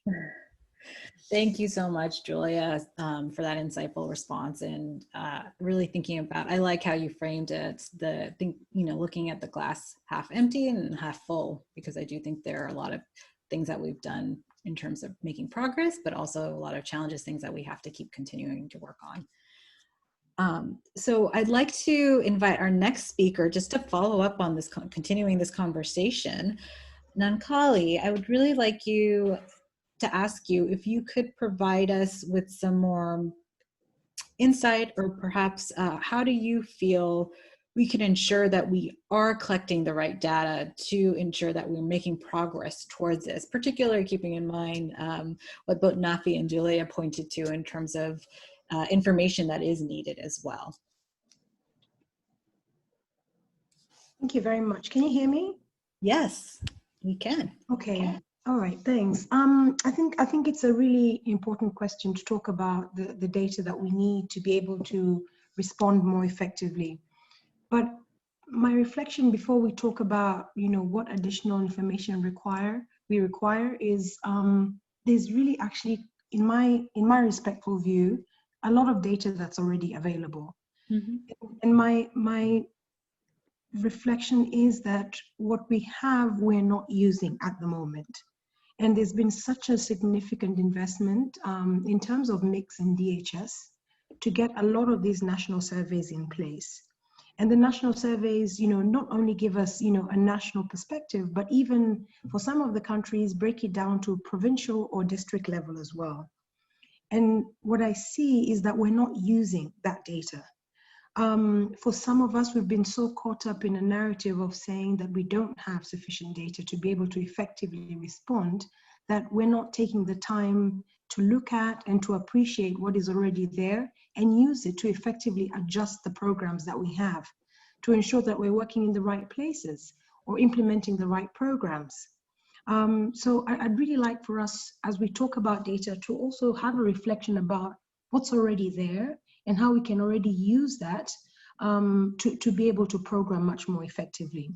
Thank you so much, Julia, for that insightful response, and really thinking about, I like how you framed it, looking at the glass half empty and half full, because I do think there are a lot of things that we've done in terms of making progress, but also a lot of challenges, things that we have to keep continuing to work on. So I'd like to invite our next speaker just to follow up on this, continuing this conversation. Nankali, I would really like to ask you if you could provide us with some more insight, or perhaps how do you feel we can ensure that we are collecting the right data to ensure that we're making progress towards this, particularly keeping in mind what both Nafi and Julia pointed to in terms of information that is needed as well. Thank you very much. Can you hear me? Yes, we can. Okay. All right. Thanks. I think it's a really important question to talk about the data that we need to be able to respond more effectively. But my reflection before we talk about, what additional information we require is there's really actually, in my respectful view, a lot of data that's already available. Mm-hmm. And my reflection is that what we have, we're not using at the moment. And there's been such a significant investment in terms of mix and DHS to get a lot of these national surveys in place. And the national surveys, not only give us, a national perspective, but even for some of the countries, break it down to provincial or district level as well. And what I see is that we're not using that data. For some of us, we've been so caught up in a narrative of saying that we don't have sufficient data to be able to effectively respond, that we're not taking the time to look at and to appreciate what is already there and use it to effectively adjust the programs that we have to ensure that we're working in the right places or implementing the right programs. So I'd really like for us, as we talk about data, to also have a reflection about what's already there and how we can already use that to be able to program much more effectively.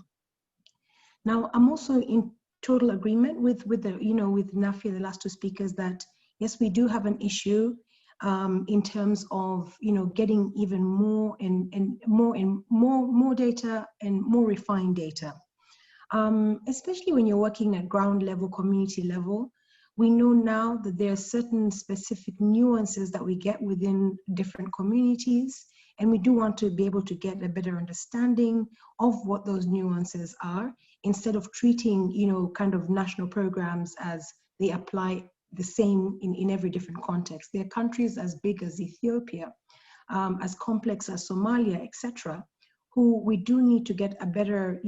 Now, I'm also in total agreement with Nafi, the last two speakers, that yes, we do have an issue in terms of getting even more and more data and more refined data, especially when you're working at ground level, community level. We know now that there are certain specific nuances that we get within different communities, and we do want to be able to get a better understanding of what those nuances are, instead of treating, kind of national programs as they apply the same in every different context. There are countries as big as Ethiopia, as complex as Somalia, etc., who we do need to get a better,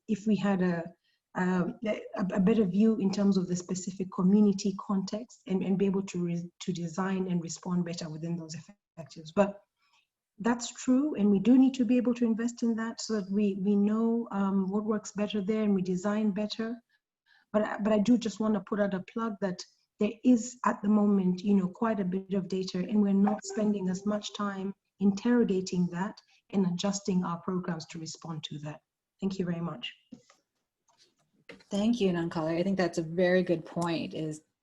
if we had a better view in terms of the specific community context and be able to design and respond better within those objectives. But that's true, and we do need to be able to invest in that so that we know what works better there and we design better. But I do just want to put out a plug that there is at the moment, quite a bit of data, and we're not spending as much time interrogating that and adjusting our programs to respond to that. Thank you very much. Thank you, Nankali. I think that's a very good point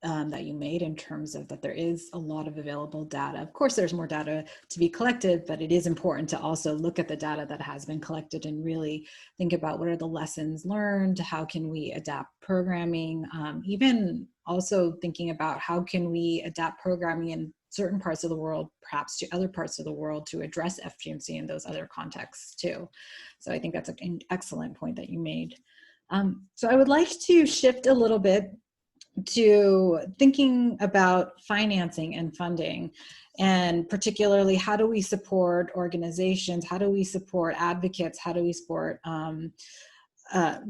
that you made in terms of that there is a lot of available data. Of course, there's more data to be collected, but it is important to also look at the data that has been collected and really think about what are the lessons learned, how can we adapt programming, even also thinking about how can we adapt programming in certain parts of the world, perhaps to other parts of the world, to address FGMC in those other contexts too. So I think that's an excellent point that you made. So I would like to shift a little bit to thinking about financing and funding, and particularly how do we support organizations, how do we support advocates, how do we support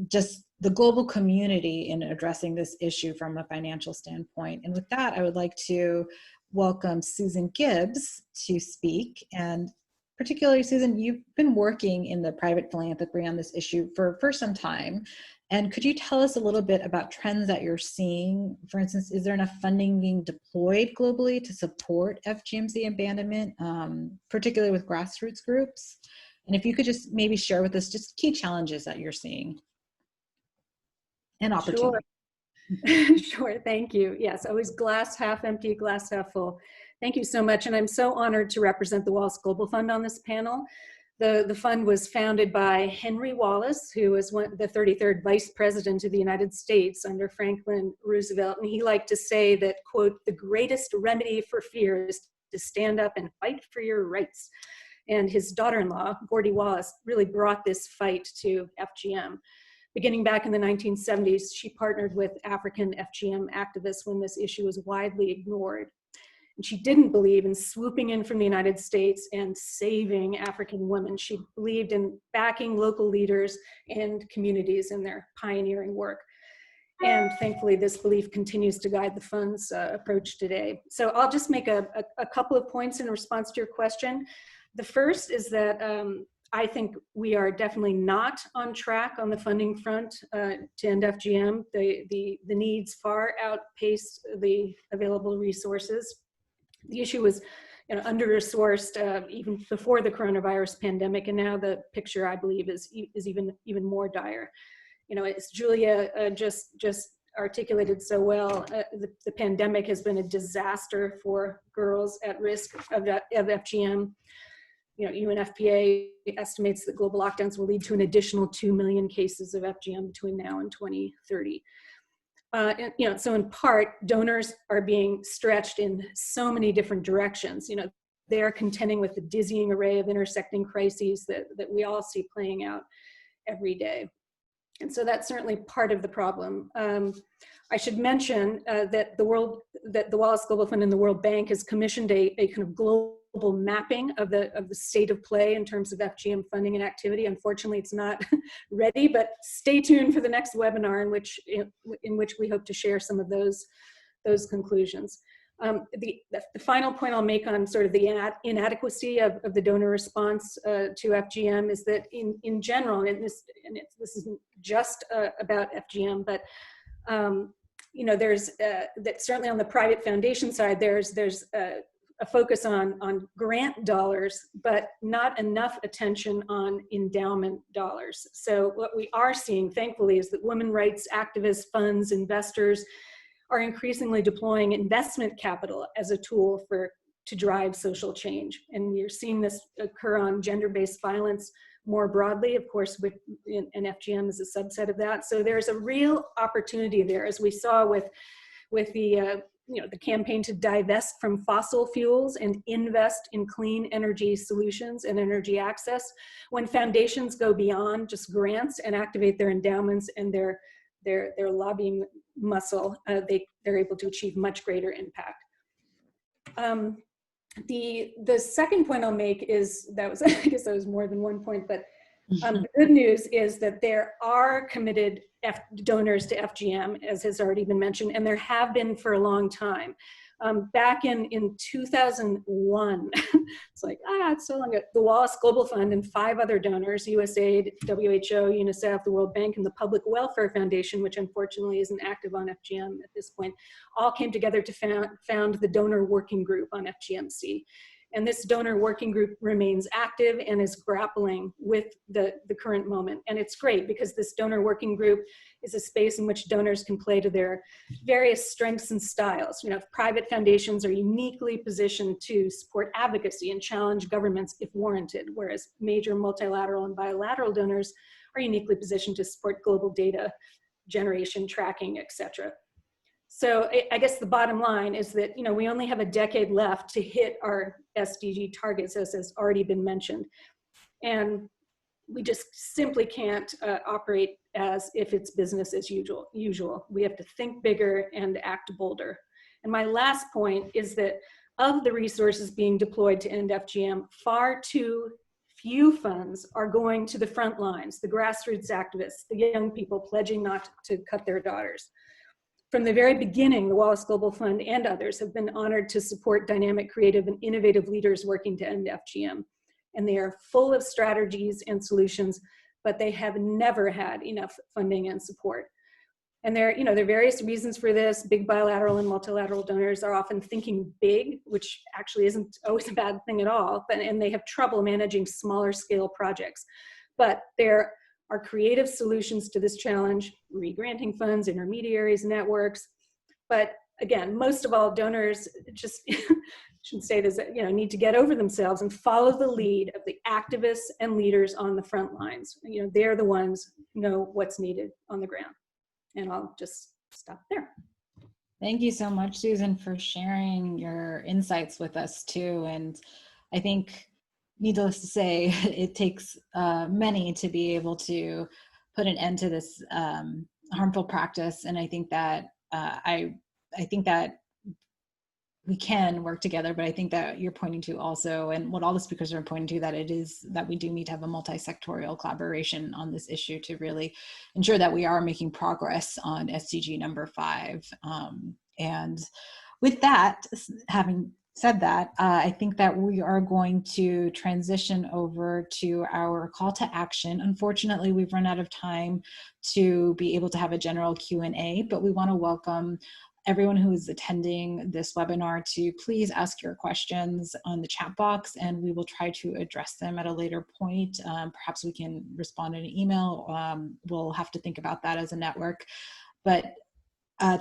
just the global community in addressing this issue from a financial standpoint. And with that, I would like to welcome Susan Gibbs to speak. And particularly, Susan, you've been working in the private philanthropy on this issue for some time. And could you tell us a little bit about trends that you're seeing? For instance, is there enough funding being deployed globally to support FGMC abandonment, particularly with grassroots groups? And if you could just maybe share with us just key challenges that you're seeing and opportunities. Sure. Sure, thank you. Yes, always glass half empty, glass half full. Thank you so much. And I'm so honored to represent the Wallace Global Fund on this panel. The fund was founded by Henry Wallace, who was the 33rd Vice President of the United States under Franklin Roosevelt. And he liked to say that, quote, the greatest remedy for fear is to stand up and fight for your rights. And his daughter-in-law, Gordie Wallace, really brought this fight to FGM. Beginning back in the 1970s, she partnered with African FGM activists when this issue was widely ignored. And she didn't believe in swooping in from the United States and saving African women. She believed in backing local leaders and communities in their pioneering work. And thankfully, this belief continues to guide the fund's approach today. So I'll just make a couple of points in response to your question. The first is that I think we are definitely not on track on the funding front to end FGM. The needs far outpace the available resources. The issue was under-resourced even before the coronavirus pandemic, and now the picture, I believe, is even more dire. As Julia just articulated so well, the pandemic has been a disaster for girls at risk of FGM. UNFPA estimates that global lockdowns will lead to an additional 2 million cases of FGM between now and 2030. So in part, donors are being stretched in so many different directions. They are contending with the dizzying array of intersecting crises that we all see playing out every day. And so that's certainly part of the problem. I should mention that the Wallace Global Fund and the World Bank has commissioned a kind of global mapping of the state of play in terms of FGM funding and activity. Unfortunately, it's not ready, but stay tuned for the next webinar in which we hope to share some of those conclusions. The final point I'll make on sort of the inadequacy of the donor response to FGM is that in general, and this isn't just about FGM, but there's that certainly on the private foundation side, there's a focus on grant dollars, but not enough attention on endowment dollars. So what we are seeing, thankfully, is that women rights activists, funds, investors are increasingly deploying investment capital as a tool to drive social change. And you're seeing this occur on gender-based violence more broadly, of course, and FGM is a subset of that. So there's a real opportunity there, as we saw with the campaign to divest from fossil fuels and invest in clean energy solutions and energy access. When foundations go beyond just grants and activate their endowments and their lobbying muscle, they're able to achieve much greater impact. The second point I'll make is, I guess that was more than one point, but the good news is that there are committed donors to FGM, as has already been mentioned, and there have been for a long time. Back in 2001, it's like, it's so long ago, the Wallace Global Fund and 5 other donors, USAID, WHO, UNICEF, the World Bank, and the Public Welfare Foundation, which unfortunately isn't active on FGM at this point, all came together to found the Donor Working Group on FGMC. And this donor working group remains active and is grappling with the current moment. And it's great because this donor working group is a space in which donors can play to their various strengths and styles. Private foundations are uniquely positioned to support advocacy and challenge governments if warranted, whereas major multilateral and bilateral donors are uniquely positioned to support global data generation, tracking, etc. So I guess the bottom line is that we only have a decade left to hit our SDG targets, as has already been mentioned. And we just simply can't operate as if it's business as usual. We have to think bigger and act bolder. And my last point is that of the resources being deployed to end FGM, far too few funds are going to the front lines, the grassroots activists, the young people pledging not to cut their daughters. From the very beginning, the Wallace Global Fund and others have been honored to support dynamic, creative, and innovative leaders working to end FGM. And they are full of strategies and solutions, but they have never had enough funding and support. And there are various reasons for this. Big bilateral and multilateral donors are often thinking big, which actually isn't always a bad thing at all, and they have trouble managing smaller scale projects. But there are creative solutions to this challenge, re-granting funds, intermediaries, networks. But again, most of all, donors just shouldn't say this, need to get over themselves and follow the lead of the activists and leaders on the front lines. They're the ones who know what's needed on the ground. And I'll just stop there. Thank you so much, Susan, for sharing your insights with us too. And I think, needless to say, it takes many to be able to put an end to this harmful practice. And I think that I think that we can work together, but I think that you're pointing to also, and what all the speakers are pointing to, that we do need to have a multi-sectorial collaboration on this issue to really ensure that we are making progress on SDG number 5. And with that, having said that, I think that we are going to transition over to our call to action. Unfortunately, we've run out of time to be able to have a general Q&A, but we want to welcome everyone who is attending this webinar to please ask your questions on the chat box, and we will try to address them at a later point. Perhaps we can respond in an email. We'll have to think about that as a network. But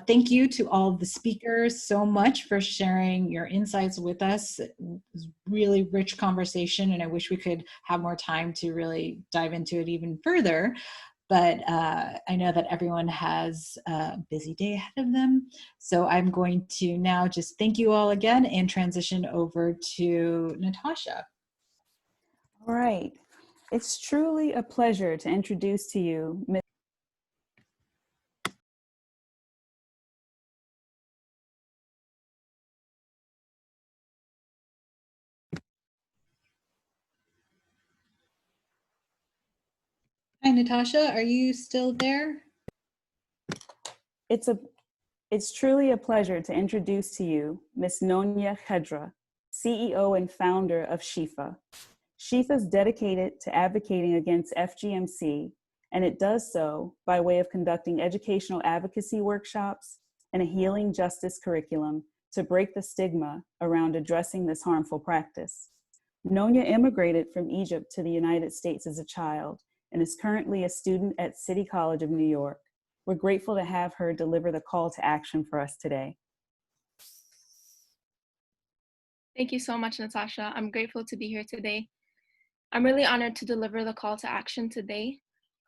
thank you to all of the speakers so much for sharing your insights with us. It was really rich conversation, and I wish we could have more time to really dive into it even further. But I know that everyone has a busy day ahead of them. So I'm going to now just thank you all again and transition over to Natasha. All right. It's truly a pleasure to introduce to you Ms. Hi, Natasha, are you still there? It's truly a pleasure to introduce to you Ms. Nonya Khedra, CEO and founder of SHIFA. SHIFA is dedicated to advocating against FGMC, and it does so by way of conducting educational advocacy workshops and a healing justice curriculum to break the stigma around addressing this harmful practice. Nonya immigrated from Egypt to the United States as a child and is currently a student at City College of New York. We're grateful to have her deliver the call to action for us today. Thank you so much, Natasha. I'm grateful to be here today. I'm really honored to deliver the call to action today.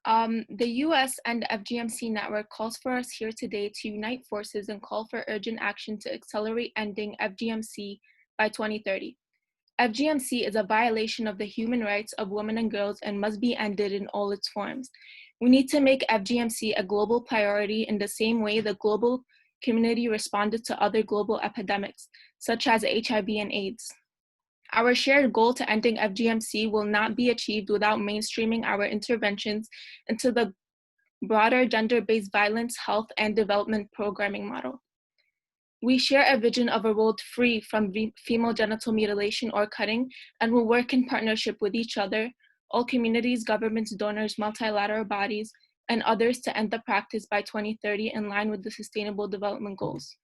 The US and FGMC network calls for us here today to unite forces and call for urgent action to accelerate ending FGMC by 2030. FGMC is a violation of the human rights of women and girls and must be ended in all its forms. We need to make FGMC a global priority in the same way the global community responded to other global epidemics, such as HIV and AIDS. Our shared goal to ending FGMC will not be achieved without mainstreaming our interventions into the broader gender-based violence, health, and development programming model. We share a vision of a world free from female genital mutilation or cutting, and will work in partnership with each other, all communities, governments, donors, multilateral bodies, and others to end the practice by 2030 in line with the Sustainable Development Goals.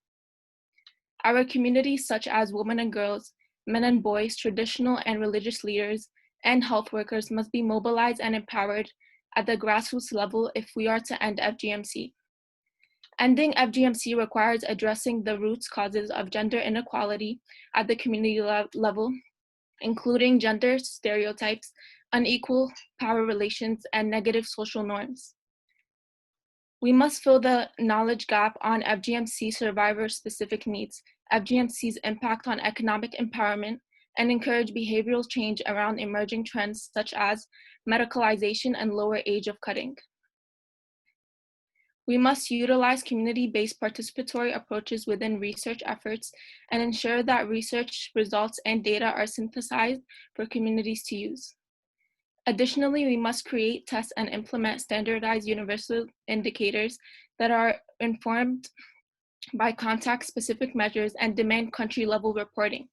Our communities, such as women and girls, men and boys, traditional and religious leaders, and health workers must be mobilized and empowered at the grassroots level if we are to end FGMC. Ending FGMC requires addressing the root causes of gender inequality at the community level, including gender stereotypes, unequal power relations, and negative social norms. We must fill the knowledge gap on FGMC survivor-specific needs, FGMC's impact on economic empowerment, and encourage behavioral change around emerging trends such as medicalization and lower age of cutting. We must utilize community-based participatory approaches within research efforts and ensure that research results and data are synthesized for communities to use. Additionally, we must create, test, and implement standardized universal indicators that are informed by context-specific measures and demand country-level reporting.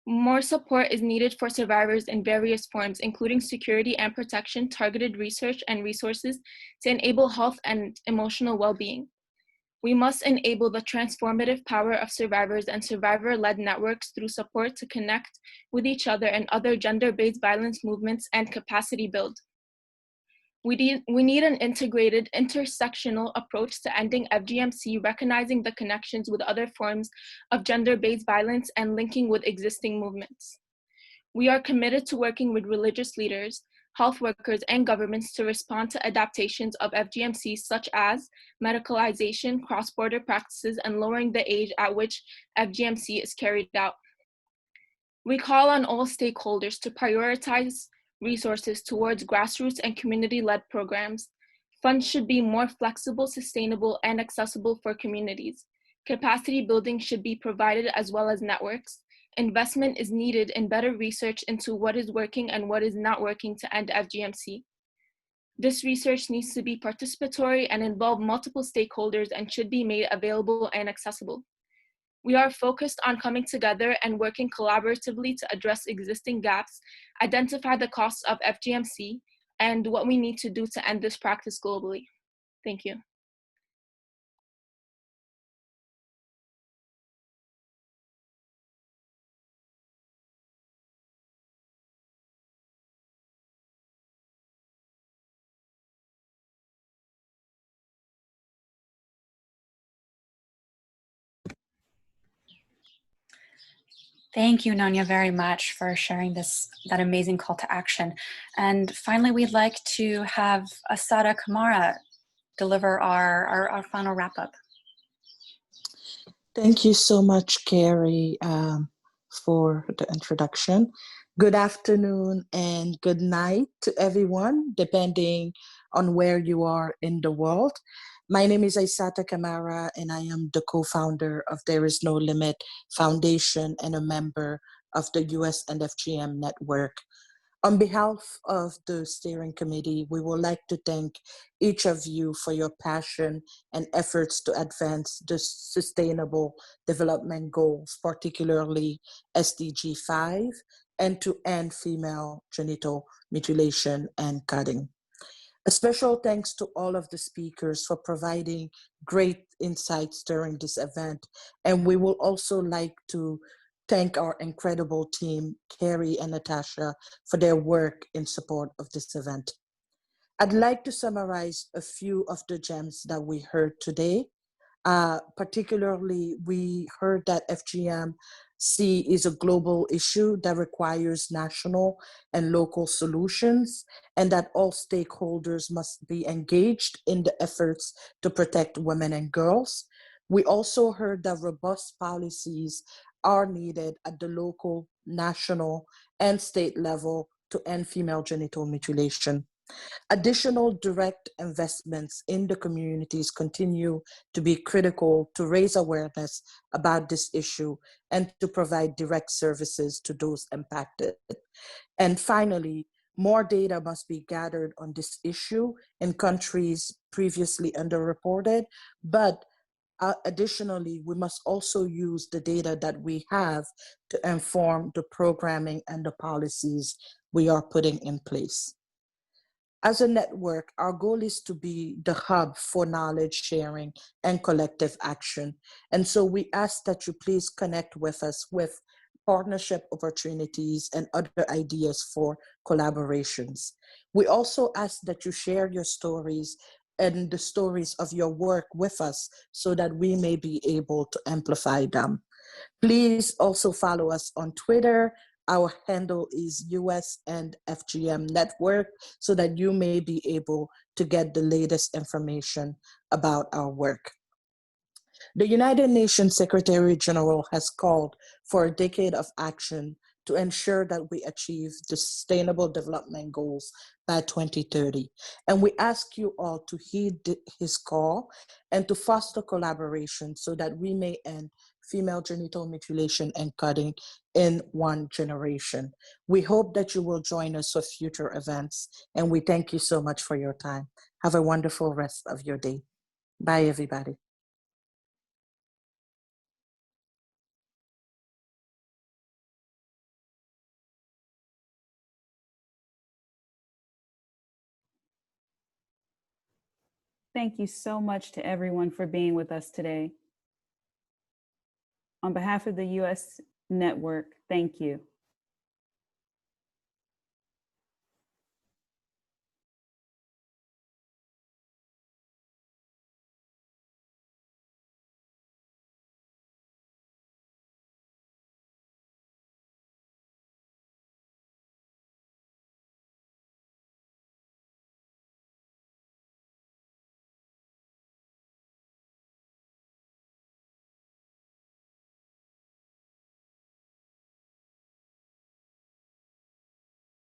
More support is needed for survivors in various forms, including security and protection, targeted research, and resources to enable health and emotional well-being. We must enable the transformative power of survivors and survivor-led networks through support to connect with each other and other gender-based violence movements and capacity build. We need an integrated, intersectional approach to ending FGMC, recognizing the connections with other forms of gender-based violence and linking with existing movements. We are committed to working with religious leaders, health workers, and governments to respond to adaptations of FGMC, such as medicalization, cross-border practices, and lowering the age at which FGMC is carried out. We call on all stakeholders to prioritize resources towards grassroots and community-led programs. Funds should be more flexible, sustainable, and accessible for communities. Capacity building should be provided as well as networks. Investment is needed in better research into what is working and what is not working to end FGMC. This research needs to be participatory and involve multiple stakeholders and should be made available and accessible. We are focused on coming together and working collaboratively to address existing gaps, identify the costs of FGMC, and what we need to do to end this practice globally. Thank you. Thank you, Nanya, very much for sharing that amazing call to action. And finally, we'd like to have Assata Kamara deliver our final wrap up. Thank you so much, Carrie, for the introduction. Good afternoon and good night to everyone, depending on where you are in the world. My name is Assata Kamara, and I am the co-founder of There Is No Limit Foundation and a member of the US and FGM network. On behalf of the steering committee, we would like to thank each of you for your passion and efforts to advance the Sustainable Development Goals, particularly SDG 5, and to end female genital mutilation and cutting. A special thanks to all of the speakers for providing great insights during this event. And we will also like to thank our incredible team, Carrie and Natasha, for their work in support of this event. I'd like to summarize a few of the gems that we heard today. Particularly, we heard that FGMC is a global issue that requires national and local solutions, and that all stakeholders must be engaged in the efforts to protect women and girls. We also heard that robust policies are needed at the local, national, and state level to end female genital mutilation. Additional direct investments in the communities continue to be critical to raise awareness about this issue and to provide direct services to those impacted. And finally, more data must be gathered on this issue in countries previously underreported, but additionally, we must also use the data that we have to inform the programming and the policies we are putting in place. As a network, our goal is to be the hub for knowledge sharing and collective action. And so we ask that you please connect with us with partnership opportunities and other ideas for collaborations. We also ask that you share your stories and the stories of your work with us so that we may be able to amplify them. Please also follow us on Twitter. Our handle is US and FGM Network so that you may be able to get the latest information about our work. The United Nations Secretary General has called for a decade of action to ensure that we achieve the Sustainable Development Goals by 2030. And we ask you all to heed his call and to foster collaboration so that we may end female genital mutilation and cutting in one generation. We hope that you will join us for future events, and we thank you so much for your time. Have a wonderful rest of your day. Bye, everybody. Thank you so much to everyone for being with us today. On behalf of the US Network, thank you.